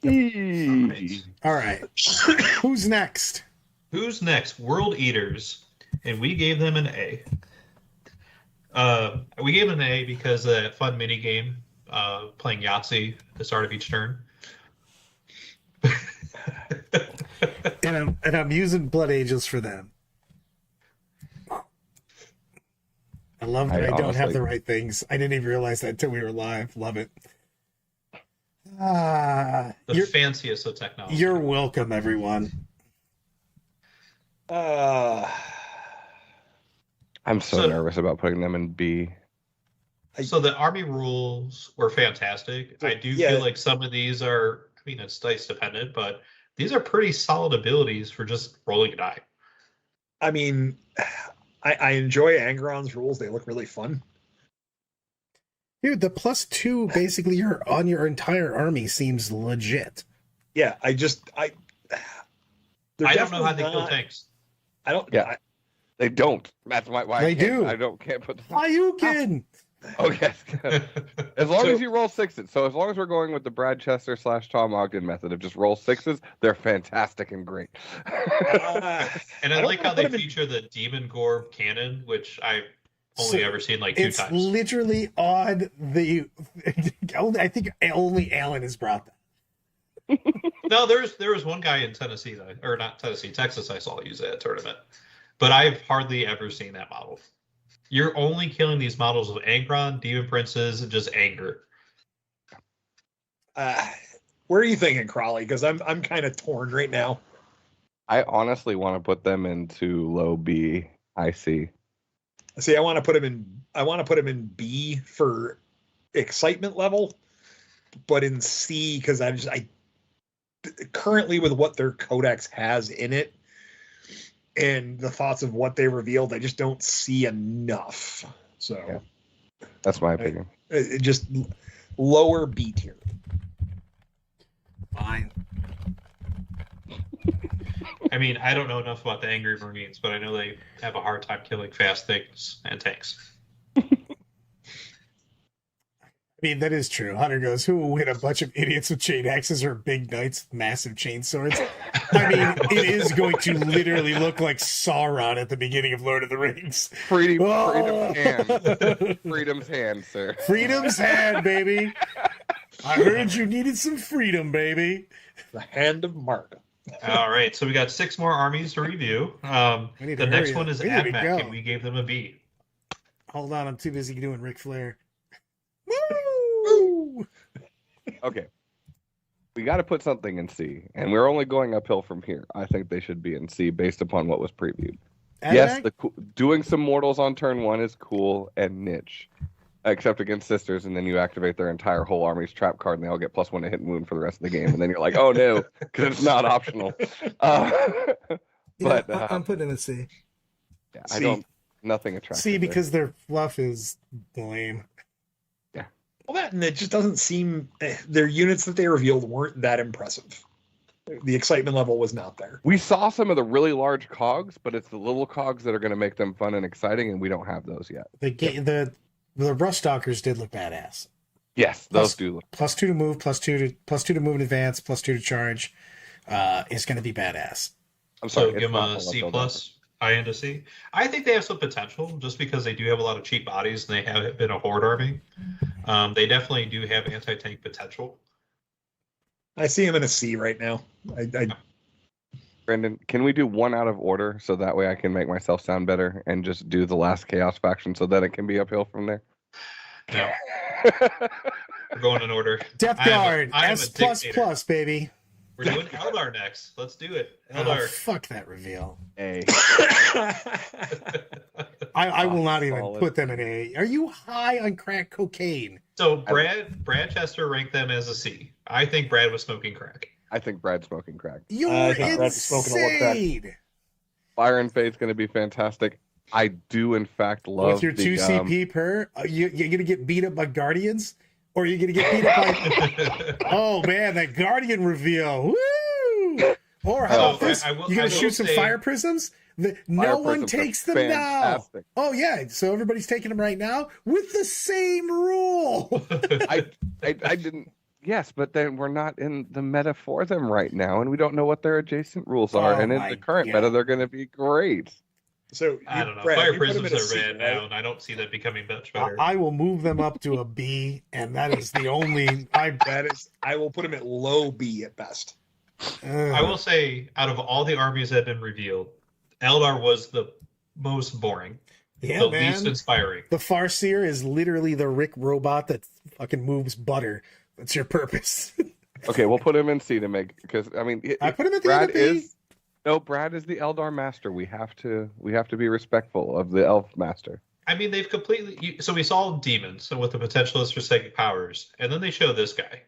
Eee. All right. Who's next? Who's next? World Eaters, and we gave them an A. We gave them an A because of that fun mini game, playing Yahtzee at the start of each turn. And I'm using Blood Angels for them. I love that I don't have the right things. I didn't even realize that until we were live. Love it. The fanciest of technology. You're welcome, everyone. I'm so nervous about putting them in B. So the army rules were fantastic. I do feel like some of these are, I mean, it's dice dependent, but these are pretty solid abilities for just rolling a die. I mean, I enjoy Angron's rules. They look really fun. Dude, the +2 basically you're on your entire army seems legit. Yeah, I don't know how they kill tanks. I don't. Yeah, they don't. That's why they do. Can't put them. Ayukin! Oh yes. As long as you roll 6s. So as long as we're going with the Brad Chester / Tom Ogden method of just roll 6s, they're fantastic and great. And I like how they feature the Demon Gorb cannon, which I've only ever seen like 2 times. It's literally on the. I think only Alan has brought that. No, there was one guy in Tennessee, or not Tennessee, Texas, I saw use that at tournament. But I've hardly ever seen that model. You're only killing these models of Angron, Demon Princes, and just anger. Where are you thinking, Crawley? Because I'm kind of torn right now. I honestly want to put them into low B. I see. See, I want to put him in B for excitement level, but in C because I currently with what their codex has in it and the thoughts of what they revealed, I just don't see enough. So that's my opinion. It just lower B tier. Fine. I mean, I don't know enough about the Angry Marines, but I know they have a hard time killing fast things and tanks. I mean, that is true. Hunter goes, who will win, a bunch of idiots with chain axes or big knights with massive chain swords? I mean, it is going to literally look like Sauron at the beginning of Lord of the Rings. Freedom's hand. Freedom's hand, sir. Freedom's hand, baby. I heard you needed some freedom, baby. The hand of Mark. All right, so we got 6 more armies to review. The next one is AdMech, and we gave them a B. Hold on, I'm too busy doing Ric Flair. Woo! Okay. We got to put something in C, and we're only going uphill from here. I think they should be in C based upon what was previewed. AdMech? Yes, doing some mortals on turn 1 is cool and niche. except against sisters, and then you activate their entire whole army's trap card, and they all get +1 to hit and wound for the rest of the game, and then you're like, oh no, because it's not optional. But I'm putting in a C. yeah, I don't. Nothing attractive. C, there. because their fluff is lame. Well, that and it just doesn't seem their units that they revealed weren't that impressive. The excitement level was not there. We saw some of the really large cogs, but it's the little cogs that are going to make them fun and exciting, and we don't have those yet. The Rust Stalkers did look badass. Yes, those do. Look. +2 to move, +2 to move in advance, +2 to charge. Is going to be badass. I'm sorry. So give them a C+, high end to C. I think they have some potential just because they do have a lot of cheap bodies and they have been a horde army. They definitely do have anti-tank potential. I see him in a C right now. Brendan, can we do one out of order so that way I can make myself sound better and just do the last Chaos faction so that it can be uphill from there? No. We're going in order. Death Guard, I am a S++, baby. We're doing Eldar next. Let's do it. Oh, Eldar. fuck that reveal. A. I will not even Solid. put them in A. Are you high on crack cocaine? So Brad Chester ranked them as a C. I think Brad was smoking crack. I think Brad's smoking crack. You're I think Brad's smoking a little crack. insane. Fire and Faith's going to be fantastic. I do, in fact, love With your the 2 CP per, you're going to get beat up by Guardians? Or you're going to get beat up by... Oh, man, that Guardian reveal. Woo! Or how about this? You're going to shoot some fire prisms? No one takes them fantastic. now. Oh, yeah. So everybody's taking them right now with the same rule. I didn't. Yes, but then we're not in the meta for them right now, and we don't know what their adjacent rules are. Oh and in my the current God. meta, they're going to be great. So I don't know. Brad, Fire you put him prisms in a are C, bad right? now, and I don't see that becoming much better. I will move them up to a B, and that is the only... I will put him at low B at best. I will say, out of all the armies that have been revealed, Eldar was the most boring, Yeah, the man. least inspiring. The Farseer is literally the Rick robot that fucking moves butter. That's your purpose. Okay, we'll put him in C to make because I mean I put him at the Brad end of B. is Brad is the Eldar master. We have to be respectful of the Elf master. I mean, they've completely. So we saw Demons, so with the potential is for psychic powers, and then they show this guy,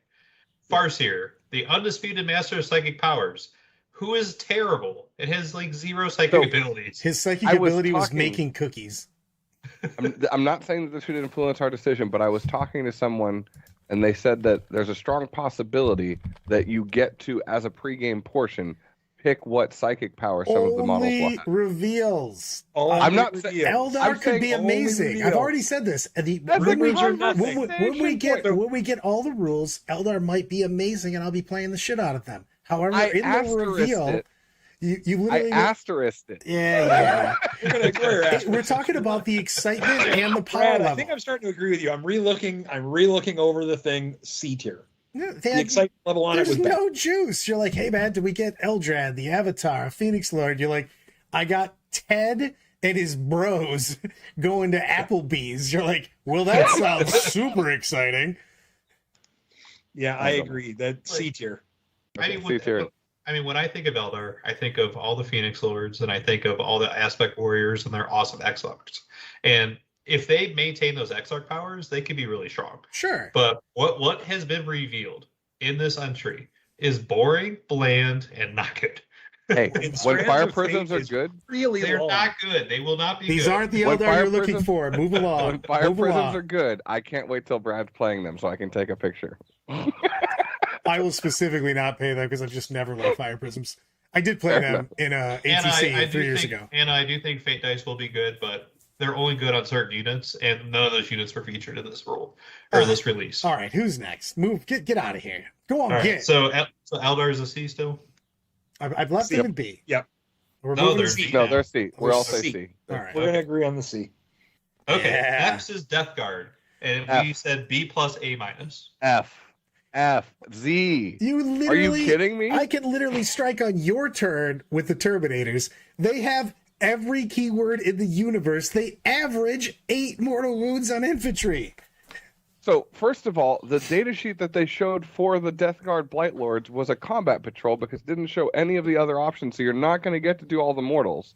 Farseer, the undisputed master of psychic powers, who is terrible. It has like 0 psychic abilities. His psychic I was ability was talking- making cookies. I'm not saying that this should influence our decision, but I was talking to someone and they said that there's a strong possibility that you get to, as a pregame portion, pick what psychic power some of the models will Only have. reveals. I'm not saying- Eldar I'm could saying be only amazing. reveals. I've already said this. That's When a we conversation get point. when we get all the rules, Eldar might be amazing, and I'll be playing the shit out of them. However, I in the asterisked reveal, it. you I literally asterisked it. yeah. You're gonna agree or ask We're talking about the excitement and the power Brad, level. I think I'm starting to agree with you. I'm relooking over the thing C tier. Yeah, The excitement level on it there's was bad. no juice. You're like, hey man, did we get Eldrad, the Avatar, Phoenix Lord? You're like, I got Ted and his bros going to Applebee's. You're like, well, that sounds super exciting. Yeah, I agree. That C tier. I Okay, C tier. mean, when I think of Eldar, I think of all the Phoenix Lords, and I think of all the Aspect Warriors and their awesome X-Arcs. And if they maintain those X-Arc powers, they could be really strong. Sure. But what has been revealed in this entry is boring, bland, and not good. Hey, And when Strands fire of prisms Fate are is good, Really They're long. not good. They will not be These good. aren't the When Eldar fire you're looking prisms- for. Move along. when fire Move prisms along. are good, I can't wait till Brad's playing them so I can take a picture. I will specifically not pay them because I've just never liked fire prisms. I did play Fair them in And ATC I do 3 years think, ago. And I do think Fate Dice will be good, but they're only good on certain units, and none of those units were featured in this rule or this release. All right, who's next? Move, get out of here. Go on, All right, get. so Eldar is a C still. I've left C. them in B. Yep. We're No, moving they're to C. C. No, they're C. We're all say C. C. All right. We're gonna agree on the C. Okay, Yeah. next is Death Guard, and F. we said B plus A minus. F, Z. You Are literally you kidding me? I can literally strike on your turn with the Terminators. They have every keyword in the universe. They average 8 mortal wounds on infantry. So, first of all, the data sheet that they showed for the Death Guard Blight Lords was a combat patrol because it didn't show any of the other options, so you're not going to get to do all the mortals.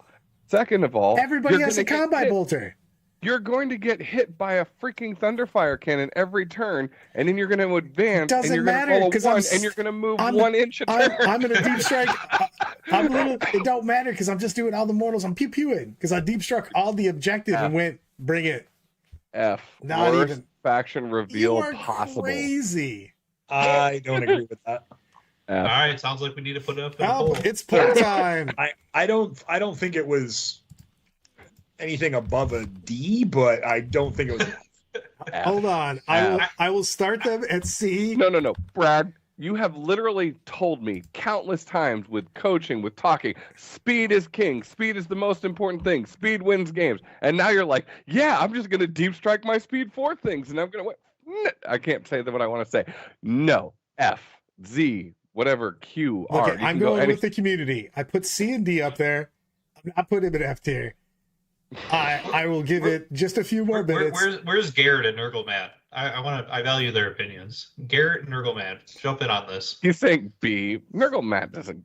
Second of all, Everybody you're has a gonna get combat hit. bolter. You're going to get hit by a freaking Thunderfire cannon every turn, and then you're going to advance, and you're going to roll a 1, and you're going to move 1 inch a turn. I'm in a deep strike. It don't matter because I'm just doing all the mortals. I'm pew-pewing because I deep struck all the objective and went, bring it. F. Not Worst even. faction reveal You are possible. crazy. I don't agree with that. All right, sounds like we need to put it up in a poll. It's poll time. I don't think it was anything above a D, but I don't think it was. Hold on. I will start them at C. No. Brad, you have literally told me countless times with coaching, with talking, speed is king. Speed is the most important thing. Speed wins games. And now you're like, yeah, I'm just going to deep strike my speed 4 things. And I'm going to win. I can't say what I want to say. No. F, Z, whatever, Q, R. Okay, I'm going with the community. I put C and D up there. I put him in F tier. I will give it just a few more minutes. Where's Garrett and Nurgle I value their opinions. Garrett and Nurgle jump in on this. He's saying B. Nurgle doesn't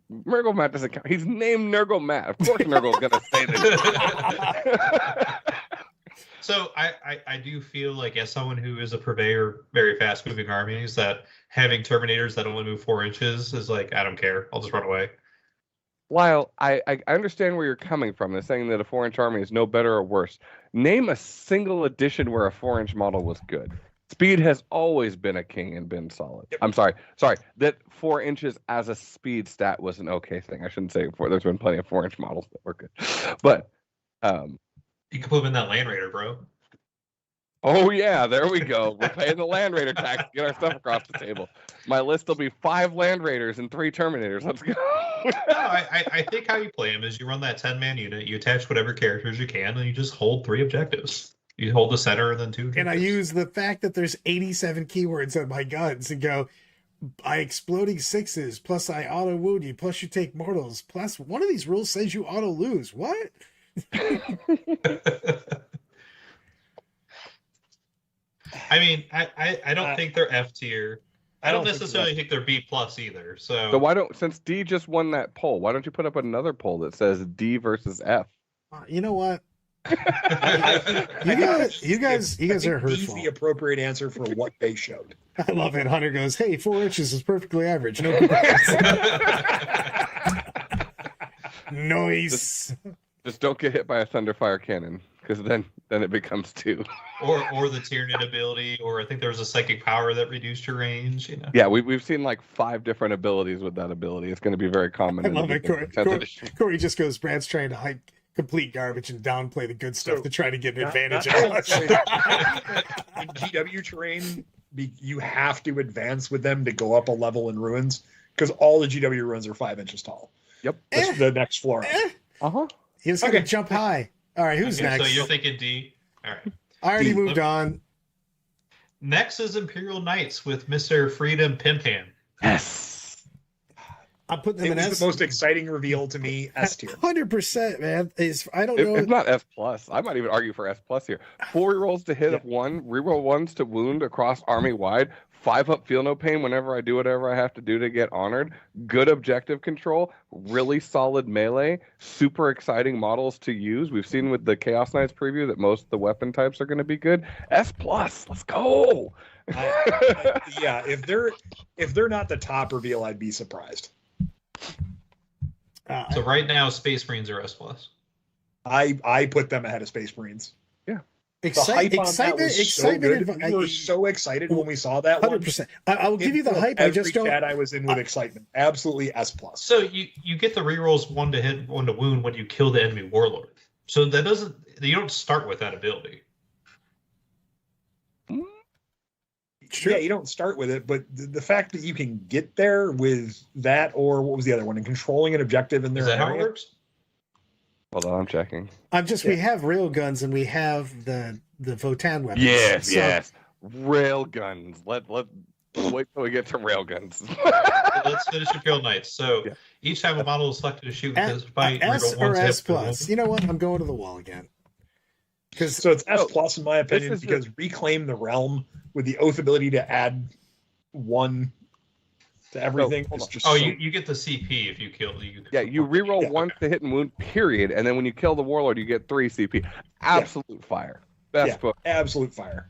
count. He's named Nurgle. Of course Nurgle's gonna say this. So I do feel like, as someone who is a purveyor of very fast moving armies, that having Terminators that only move 4 inches is like, I don't care. I'll just run away. Lyle, I understand where you're coming from. They're saying that a 4-inch army is no better or worse. Name a single edition where a 4-inch model was good. Speed has always been a king and been solid. Yep. I'm sorry. That 4 inches as a speed stat was an okay thing. I shouldn't say 4. There's been plenty of 4-inch models that were good. But you can put them in that Land Raider, bro. Oh yeah, there we go. We're paying the Land Raider tax to get our stuff across the table. My list will be 5 Land Raiders and 3 Terminators. Let's go. No, I think how you play them is you run that 10-man unit, you attach whatever characters you can, and you just hold 3 objectives. You hold the center and then 2 objectives. And I use the fact that there's 87 keywords on my guns and go, by exploding 6s, plus I auto wound you, plus you take mortals, plus one of these rules says you auto lose. What? I mean, I don't think they're F tier. I don't necessarily think they're B plus either. So why don't, since D just won that poll, why don't you put up another poll that says D versus F? You know what? You guys are hurtful. D's the appropriate answer for what they showed. I love it. Hunter goes, "Hey, 4 inches is perfectly average. No complaints." Nice. Just don't get hit by a Thunderfire cannon, because then it becomes 2. Or the Tyranid ability, or I think there was a psychic power that reduced your range. You know. Yeah, we've seen like 5 different abilities with that ability. It's going to be very common. I love it. Corey just goes, Brad's trying to hype complete garbage and downplay the good stuff to try to get an advantage. In GW terrain, you have to advance with them to go up a level in ruins, because all the GW ruins are 5 inches tall. Yep. That's the next floor. Uh-huh. You just got to jump high. All right, who's next? So you're thinking D. All right. I already moved on. Next is Imperial Knights with Mr. Freedom Pimpan. Yes. I'm putting them in S. The most exciting reveal to me, S tier. 100%, man. I don't know. It's not S plus. I might even argue for S plus here. 4 rerolls to hit of 1, reroll 1s to wound across army wide, 5 up, feel no pain whenever I do whatever I have to do to get honored. Good objective control, really solid melee, super exciting models to use. We've seen with the Chaos Knights preview that most of the weapon types are going to be good. S plus, let's go. Yeah, if they're not the top reveal, I'd be surprised. So right now, Space Marines are S plus. I put them ahead of Space Marines. Yeah. Excitement. We were so excited when we saw that 100%. I will give you the hype. I just don't. Chat I was in with excitement. Absolutely S plus. So you get the rerolls 1 to hit, 1 to wound when you kill the enemy warlord. So that doesn't. You don't start with that ability. Sure. Yeah, you don't start with it, but the fact that you can get there with that, or what was the other one, and controlling an objective in there. Is that how it works? Hold on, I'm checking. We have railguns and we have the Votann weapons. Yes. Railguns. Let's wait till we get to railguns. Let's finish Imperial Knights. So each time a model is selected to shoot with this fight, S or S plus. You know what? I'm going to the wall again. So it's S plus in my opinion, because Reclaim the Realm with the oath ability to add 1 to everything. You get the CP if you kill. You reroll 1 to hit and wound, period. And then when you kill the warlord, you get 3 CP. Absolute fire. Best book. Absolute fire.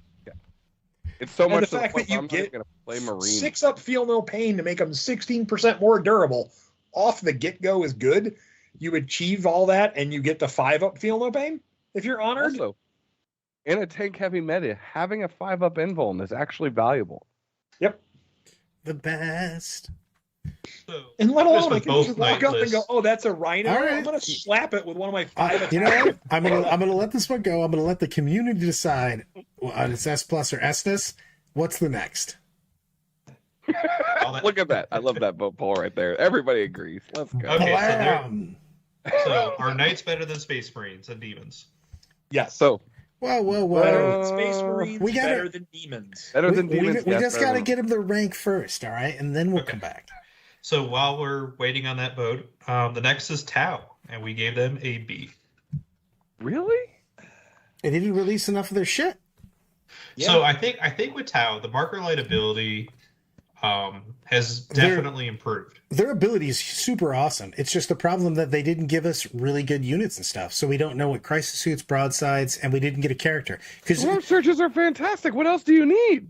It's so And much the fact that you I'm not get even gonna play Marine. 6-up feel no pain to make them 16% more durable off the get-go is good. You achieve all that and you get the 5-up feel no pain if you're honored. Also, in a tank heavy meta, having a 5-up invuln is actually valuable. Yep. The best. So, And let alone just I with can both just walk knight up and go, lists- oh, that's a rhino. All right. I'm gonna slap it with one of my 5 You know attacks. what? I'm gonna let this one go. I'm gonna let the community decide on its S plus or Sness. What's the next? all that- Look at that. I love that vote poll right there. Everybody agrees. Let's go. Okay, so Blam! So are knights better than space marines and demons? Yes. So, Whoa, whoa, better whoa! than Space Marines, we gotta- better than demons. better We, than demons. we yes, just better gotta than- get him the rank first, all right, and then we'll Okay. come back. So while we're waiting on that vote, the next is Tau, and we gave them a B. Really? They didn't release enough of their shit. Yeah. So I think with Tau, the marker light ability has They're- definitely improved. Their ability is super awesome. It's just the problem that they didn't give us really good units and stuff, so we don't know what crisis suits, broadsides, and we didn't get a character. Because Swarm searches are fantastic. What else do you need?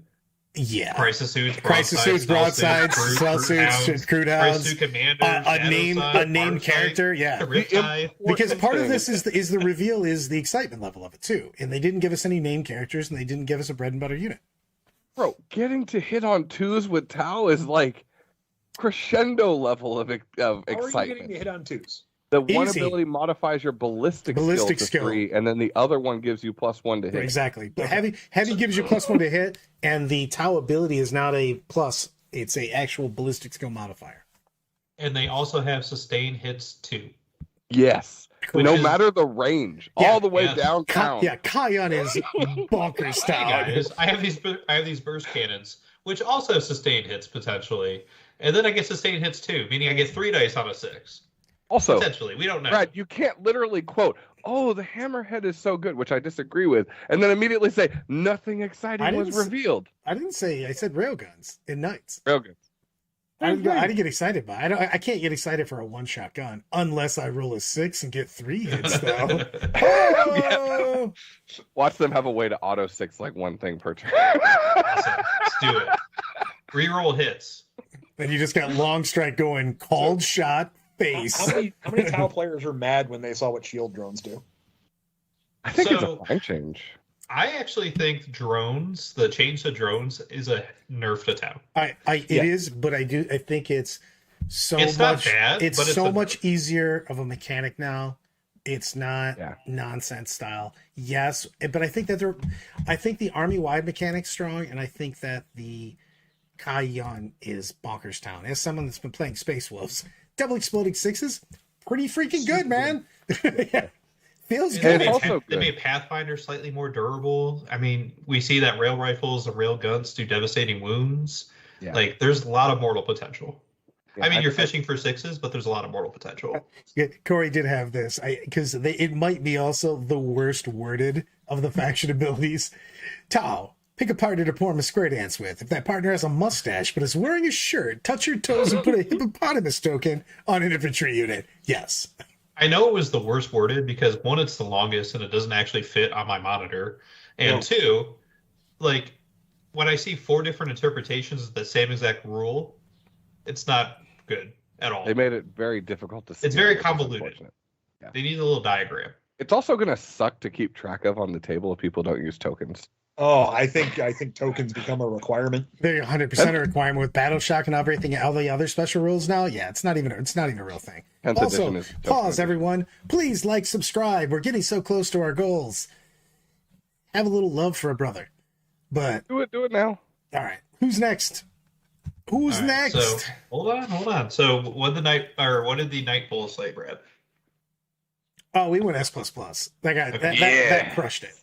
yeah, Crisis suits, crisis suits, broadsides, cell suits, crude crisis hounds, suit commanders, a named character. Yeah, Riptide. because part of thing this is the reveal is the excitement level of it too, and they didn't give us any named characters, and they didn't give us a bread and butter unit. Bro, getting to hit on 2s with Tau is like crescendo level of How are you getting to excitement. hit on 2s? The one Easy. ability modifies your ballistic Ballistic skill to skill. 3, and then the other one gives you +1 to hit. Exactly, but heavy gives you +1 to hit, and the Tau ability is not a plus; it's a actual ballistic skill modifier. And they also have sustained hits too. Yes. Which no is- matter the range, Yeah. all the way Yes. downtown. Kayan is bonkers Hey style. guys, I have these burst cannons, which also sustain hits potentially, and then I get sustained hits too, meaning I get 3 dice on a 6. Also, Potentially, we don't know. Brad, you can't literally quote, "Oh, the hammerhead is so good," which I disagree with, and then immediately say nothing I exciting didn't was s- revealed. I didn't say. I said railguns in Knights. Real good. I didn't get excited by. I can't get excited for a one-shot gun unless I roll a 6 and get 3 hits though. Oh! Watch them have a way to auto 6 like one thing per turn. Awesome. Let's do it. Reroll hits. Then you just got long strike going, called shot, face. How many Tau players are mad when they saw what shield drones do? I think it's So- a fine change. I actually think drones, the change to drones, is a nerf to Tau. It is, but I think it's so It's not much. bad, it's but it's so a- much easier of a mechanic now. It's not Yeah. nonsense style. Yes, but I think that I think the army wide mechanic's strong, and I think that the Kayan is bonkers town. As someone that's been playing Space Wolves, double exploding 6s, pretty freaking good, man. Yeah. Feels They good. it's made, also they good. made Pathfinder slightly more durable. I mean, we see that rail rifles and rail guns do devastating wounds. Yeah. Like, there's a lot of mortal potential. Yeah, I mean, you're fishing for 6s, but there's a lot of mortal potential. Yeah, Corey did have this because it might be also the worst worded of the faction abilities. Tau, pick a partner to perform a square dance with. If that partner has a mustache but is wearing a shirt, touch your toes and put a hippopotamus token on an infantry unit. Yes. I know it was the worst worded because 1, it's the longest and it doesn't actually fit on my monitor. And No. 2, like, when I see 4 different interpretations of the same exact rule, it's not good at all. They made it very difficult to see. It's very which is convoluted. unfortunate. They need a little diagram. It's also going to suck to keep track of on the table if people don't use tokens. Oh, I think tokens become a requirement. They're 100% a requirement with Battle Shock and everything, all the other special rules now. Yeah, it's not even a real thing. 10th Also, edition is token pause, edition. everyone. Please like, subscribe. We're getting so close to our goals. Have a little love for a brother. But Do it now. all right, who's next? Who's All right, next? So hold on. So what did the night bull say, Brad? Oh, we went S plus plus. That guy, Okay. that crushed it.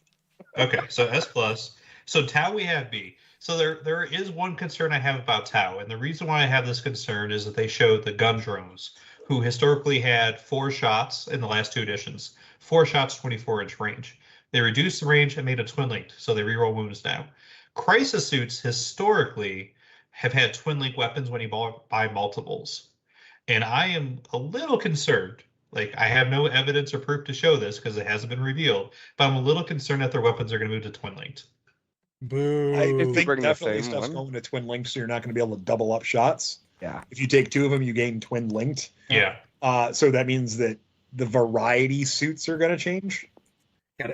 Okay, so S plus. So Tau we have B. So there is one concern I have about Tau, and the reason why I have this concern is that they showed the gun drones, who historically had 4 shots in the last 2 editions, 4 shots, 24-inch range. They reduced the range and made it twin linked, so they reroll wounds now. Crisis suits historically have had twin link weapons when you buy multiples, and I am a little concerned Like, I have no evidence or proof to show this because it hasn't been revealed, but I'm a little concerned that their weapons are going to move to twin linked. Boo. I If you think bring the definitely same stuff's one. going to twin linked, so you're not going to be able to double up shots. Yeah. If you take two of them, you gain twin linked. Yeah. So that means that the variety suits are going to change.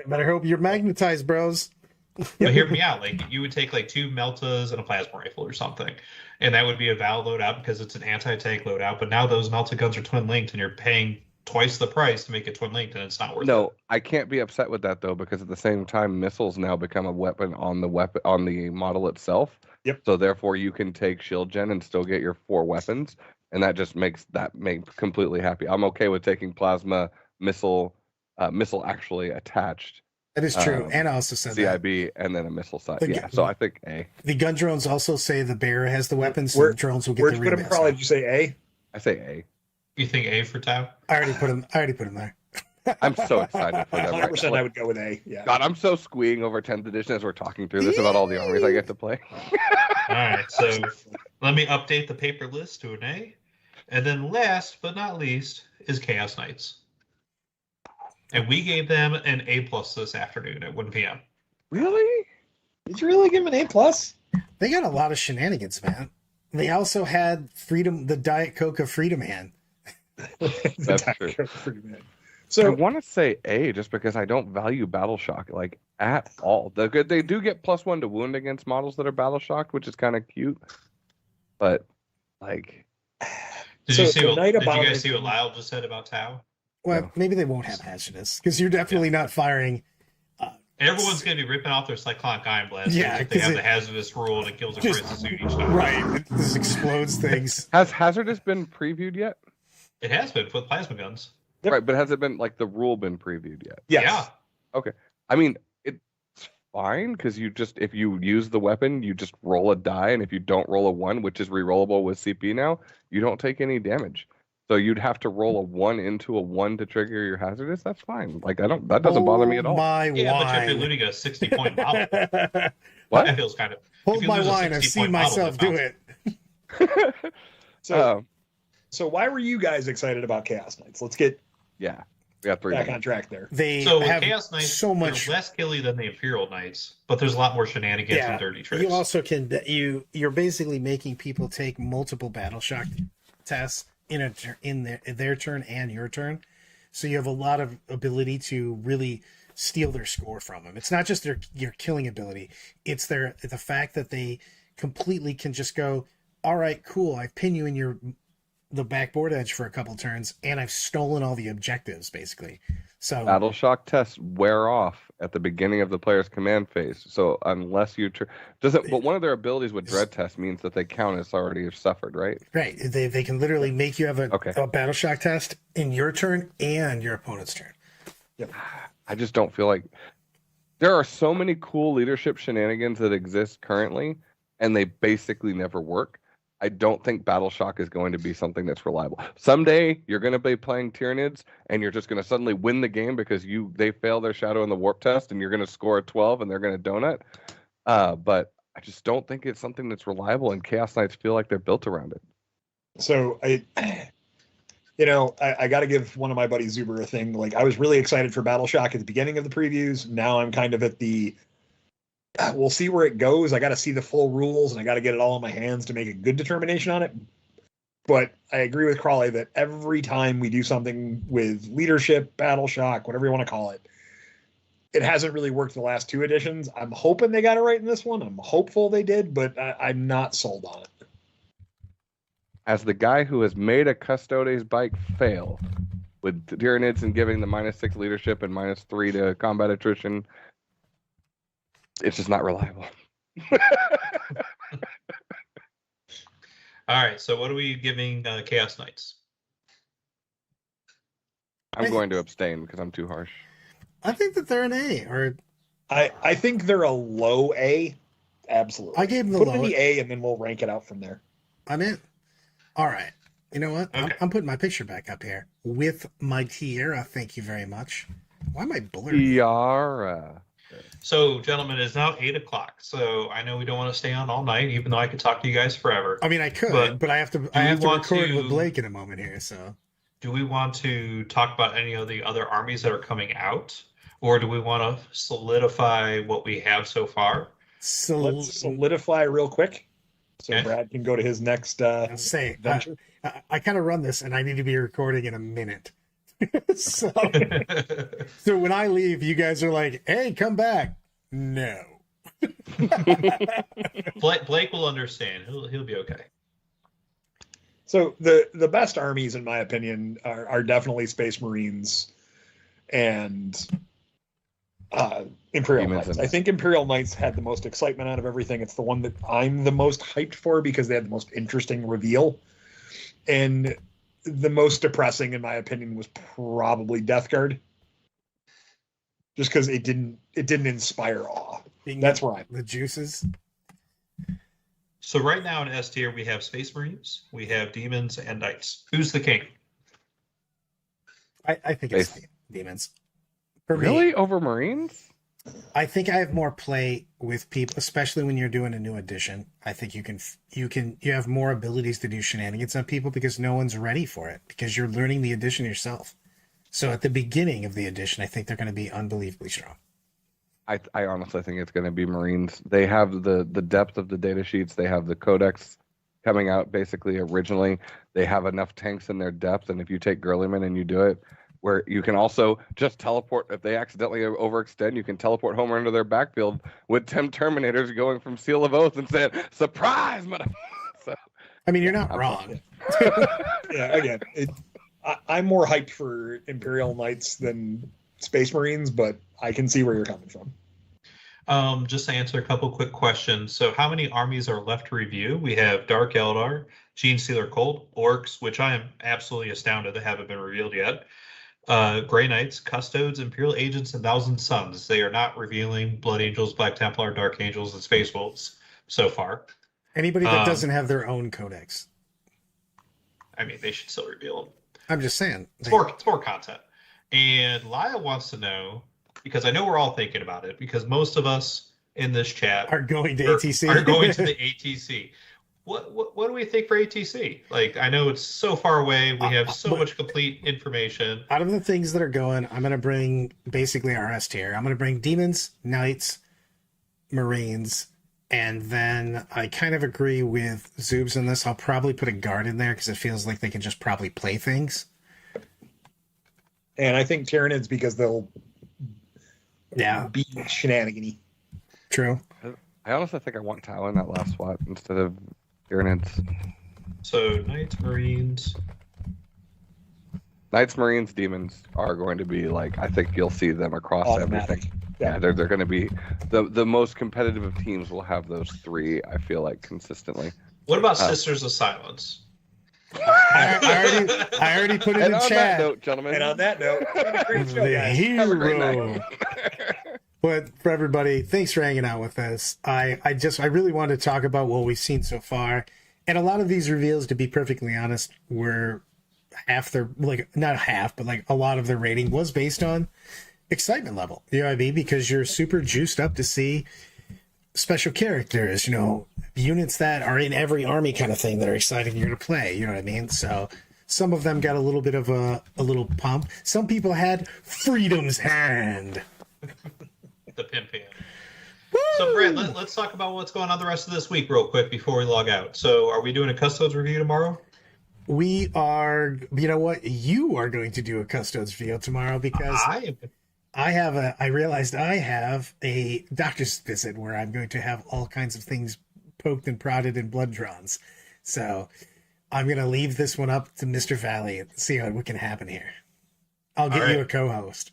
Better hope you're magnetized, bros. But hear me out. Like, you would take like 2 Meltas and a plasma rifle or something, and that would be a Val loadout because it's an anti-tank loadout. But now those Melta guns are twin linked, and you're paying twice the price to make it twin linked, and it's not worth it. No, I can't be upset with that though, because at the same time, missiles now become a weapon on the model itself. Yep. So therefore, you can take shield gen and still get your 4 weapons, and that just makes completely happy. I'm okay with taking plasma missile actually attached. That is true. And I also said CIB and then a missile side. The- Yeah. So I think A. the gun drones also say the bearer has the weapons, so Where- the drones will get Where'd the you put him, remix. Carl? Did you say A? I say A. You think A for Tau? I already put him there. I'm so excited for them right 100% now. I would go with A. Yeah. God, I'm so squeeing over 10th edition as we're talking through this about all the armies I get to play. All right, so let me update the paper list to an A. And then last but not least is Chaos Knights. And we gave them an A+ this afternoon at 1 p.m. Really? Did you really give him an A plus? They got a lot of shenanigans, man. They also had the Diet Coke of Freedom Man. That's true. I So want to say A just because I don't value Battle Shock like at all. They do get +1 to wound against models that are Battle Shocked, which is kind of cute. But like, Did So you see the what? Knight Did you Abomination- guys see what Lyle just said about Tau? Well, No. maybe they won't have hazardous because you're definitely not firing. Everyone's going to be ripping off their Cyclonic Ion Blast Yeah, if they 'cause have it- the hazardous rule and it kills a Just- crisis suit each time. Right. It just explodes things. has Hazardous been previewed yet? It has been with plasma guns. Yep. Right, but has it been like the rule been previewed yet? yes. Yeah. I mean, it's fine because if you use the weapon, you just roll a die, and if you don't roll a 1, which is rerollable with CP now, you don't take any damage. So you'd have to roll a 1 into a 1 to trigger your hazardous. That's fine. Like that doesn't bother me at all. My Yeah, but if you're wine. looting a 60-point model, What? that feels kind of. Hold you my lose a wine. I've 60-point seen model, myself that do bounces. it. So so why were you guys excited about Chaos Knights? Let's get Yeah, we got 3 back names. on track there. They So with have Chaos Knights, so much. they're less killy than the Imperial Knights, but there's a lot more shenanigans Yeah, and dirty tricks. You also can you're basically making people take multiple battle shock tests in their turn and your turn, so you have a lot of ability to really steal their score from them. It's not just your killing ability; it's the fact that they completely can just go, all right, cool, I've pinned you in the backboard edge for a couple turns, and I've stolen all the objectives basically. So Battle shock tests wear off at the beginning of the player's command phase. So unless you but one of their abilities with dread test means that they count as already suffered, right? right, they can literally make you have a battle shock test in your turn and your opponent's turn. I just don't feel like there are so many cool leadership shenanigans that exist currently, and they basically never work. I don't think Battle Shock is going to be something that's reliable. Someday you're going to be playing Tyranids, and you're just going to suddenly win the game because they fail their Shadow in the Warp test, and you're going to score a 12, and they're going to donut. But I just don't think it's something that's reliable, and Chaos Knights feel like they're built around it. So I got to give one of my buddies Zuber a thing. Like, I was really excited for Battle Shock at the beginning of the previews. Now I'm kind of at the we'll see where it goes. I got to see the full rules, and I got to get it all in my hands to make a good determination on it. But I agree with Crawley that every time we do something with leadership, Battle Shock, whatever you want to call it, it hasn't really worked the last 2 editions. I'm hoping they got it right in this one. I'm hopeful they did, but I'm not sold on it. As the guy who has made a Custodes bike fail with Tyranids and giving the -6 leadership and -3 to combat attrition, it's just not reliable. All right, so what are we giving Chaos Knights? I'm going to abstain because I'm too harsh. I think that they're an A, or I think they're a low A. Absolutely. I gave them the Put it in low. the A, and then we'll rank it out from there. I'm in. All right. You know what? Okay. I'm putting my picture back up here with my tiara. Thank you very much. Why am I blurred? Yara. So, gentlemen, it's now 8 o'clock. So I know we don't want to stay on all night, even though I could talk to you guys forever. I mean, I could, but I have to we record want to- with Blake in a moment here. So do we want to talk about any of the other armies that are coming out? Or do we want to solidify what we have so far? So Let's solidify real quick, so Okay. Brad can go to his next say venture. I kind of run this, and I need to be recording in a minute. so when I leave, you guys are like, "Hey, come back." No. Blake will understand. He'll be okay. So the best armies, in my opinion, are definitely Space Marines and Imperial Demons Knights. and- I think Imperial Knights had the most excitement out of everything. It's the one that I'm the most hyped for because they had the most interesting reveal. And the most depressing, in my opinion, was probably Death Guard. Just because it didn't inspire awe. That's where I'm. The juices. So right now in S tier, we have Space Marines, we have Demons, and Knights. Who's the king? I think it's Demons. For Really? me, Over Marines? I think I have more play with people, especially when you're doing a new edition. I think you have more abilities to do shenanigans on people because no one's ready for it because you're learning the edition yourself. So at the beginning of the edition, I think they're going to be unbelievably strong. I honestly think it's going to be Marines. They have the depth of the data sheets. They have the codex coming out basically originally. They have enough tanks in their depth, and if you take Girlyman and you do it, where you can also just teleport, if they accidentally overextend, you can teleport Homer into their backfield with 10 Terminators going from Seal of Oath and saying, "Surprise, mother!" So, I mean, you're not wrong. Yeah, again, I'm more hyped for Imperial Knights than Space Marines, but I can see where you're coming from. Just to answer a couple quick questions. So how many armies are left to review? We have Dark Eldar, Gene Stealer Colt, Orcs, which I am absolutely astounded that haven't been revealed yet. Grey Knights, Custodes, Imperial Agents, and Thousand Suns. They are not revealing Blood Angels, Black Templar, Dark Angels, and Space Wolves so far. Anybody that doesn't have their own codex. I mean, they should still reveal them. I'm just saying. It's more content. And Lyle wants to know, because I know we're all thinking about it, because most of us in this chat are going to ATC. Are going to the ATC. What do we think for ATC? Like, I know it's so far away. We have so much complete information. Out of the things that are going, I'm going to bring basically our S tier. I'm going to bring Demons, Knights, Marines, and then I kind of agree with Zoobs on this. I'll probably put a guard in there because it feels like they can just probably play things. And I think Tyranids because they'll be shenanigan-y. True. I honestly think I want Tau in that last spot instead of Tyranids. So Knights, Marines. Knights, Marines, Demons are going to be like, I think you'll see them across Automatic. everything. Yeah, they're going to be the most competitive of teams will have those three, I feel like, consistently. What about Sisters of Silence? I already put it And in on chat. that note, gentlemen. And on that note, have a great show, The guys. Have a great hero. night. But for everybody, thanks for hanging out with us. I really wanted to talk about what we've seen so far. And a lot of these reveals, to be perfectly honest, were half their, like, not half, but like a lot of their rating was based on excitement level. You know what I mean? Because you're super juiced up to see special characters, units that are in every army kind of thing that are exciting you to play. You know what I mean? So some of them got a little bit of a little pump. Some people had Freedom's Hand. The pimp hand. So, Brad, let's talk about what's going on the rest of this week real quick before we log out. So, are we doing a Custodes review tomorrow? We are, you know what? You are going to do a Custodes video tomorrow because I realized I have a doctor's visit where I'm going to have all kinds of things poked and prodded and blood drawn. So I'm going to leave this one up to Mr. Valley and see what can happen here. I'll get you a co-host.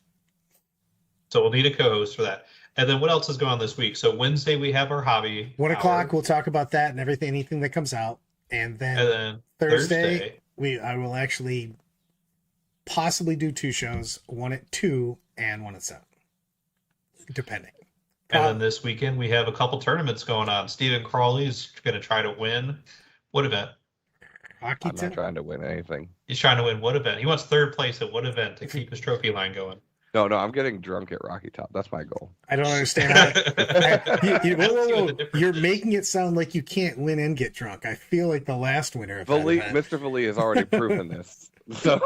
So we'll need a co-host for that. And then what else is going on this week? So Wednesday we have our hobby. 1 o'clock, we'll talk about that and everything, anything that comes out. And then Thursday, I will actually possibly do 2 shows, one at 2 and one at 7, depending. And then this weekend we have a couple tournaments going on. Stephen Crawley's going to try to win what event? Hockey I'm not trying to win anything. He's trying to win what event? He wants 3rd place at what event to keep his trophy line going? No, I'm getting drunk at Rocky Top. That's my goal. I don't understand how. Whoa. the difference You're is. making it sound like you can't win and get drunk. I feel like the last winner of that Vali, event. Mr. Vali has already proven this. So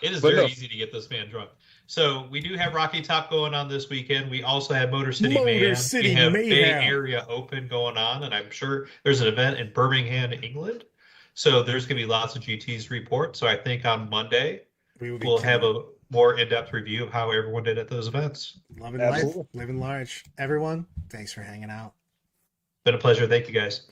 It is But very no. easy to get this man drunk. So we do have Rocky Top going on this weekend. We also have Motor City Motor Mayhem. City we have Bay Mayhem. Area Open going on, and I'm sure there's an event in Birmingham, England. So there's going to be lots of GTs to report. So I think on Monday We will be we'll have killing a more in-depth review of how everyone did at those events. it. Loving life, Absolutely. living large. Everyone, thanks for hanging out. Been a pleasure. Thank you guys.